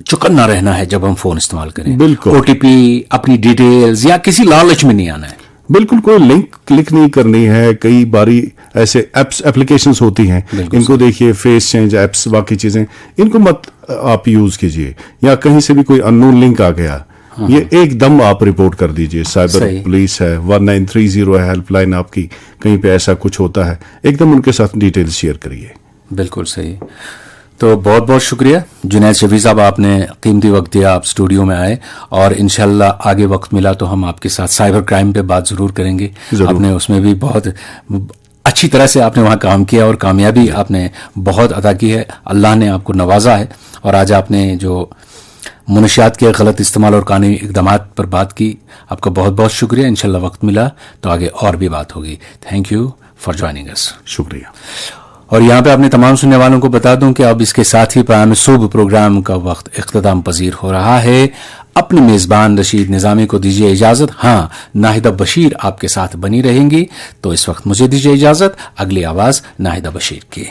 चौकन्ना रहना है जब हम फोन इस्तेमाल करें। बिल्कुल, ओटीपी, अपनी डिटेल्स या किसी लालच में नहीं आना है। बिल्कुल, कोई लिंक क्लिक नहीं करनी है। कई बारी ऐसे एप्स, एप्लीकेशंस होती हैं, इनको देखिए, फेस चेंज एप्स, बाकी चीजें, इनको मत आप यूज कीजिए। या कहीं से भी कोई अननोन लिंक आ गया, ये एकदम आप रिपोर्ट कर दीजिए। साइबर पुलिस है, 1930 है हेल्पलाइन आपकी, कहीं पे ऐसा कुछ होता है, एकदम उनके साथ डिटेल्स शेयर करिए। बिल्कुल सही। तो बहुत बहुत शुक्रिया जुनैद शफी साहब, आपने कीमती वक्त दिया, आप स्टूडियो में आए, और इंशाल्लाह आगे वक्त मिला तो हम आपके साथ साइबर क्राइम पे बात जरूर करेंगे। आपने उसमें भी बहुत अच्छी तरह से आपने वहाँ काम किया और कामयाबी आपने बहुत अदा की है। अल्लाह ने आपको नवाजा है और आज आपने जो मुनशियात के गलत इस्तेमाल और कानूनी इकदाम पर बात की, आपका बहुत बहुत शुक्रिया। इंशाल्लाह वक्त मिला तो आगे और भी बात होगी। Thank you for joining us. शुक्रिया। और यहाँ पे अपने तमाम सुनने वालों को बता दूं कि अब इसके साथ ही प्याम सुबह प्रोग्राम का वक्त इख्तिताम पजीर हो रहा है। अपने मेजबान रशीद निजामी को दीजिए इजाजत। हाँ, नाहिदा बशीर आपके साथ बनी रहेंगी। तो इस वक्त मुझे दीजिए इजाजत। अगली आवाज नाहिदा बशीर की।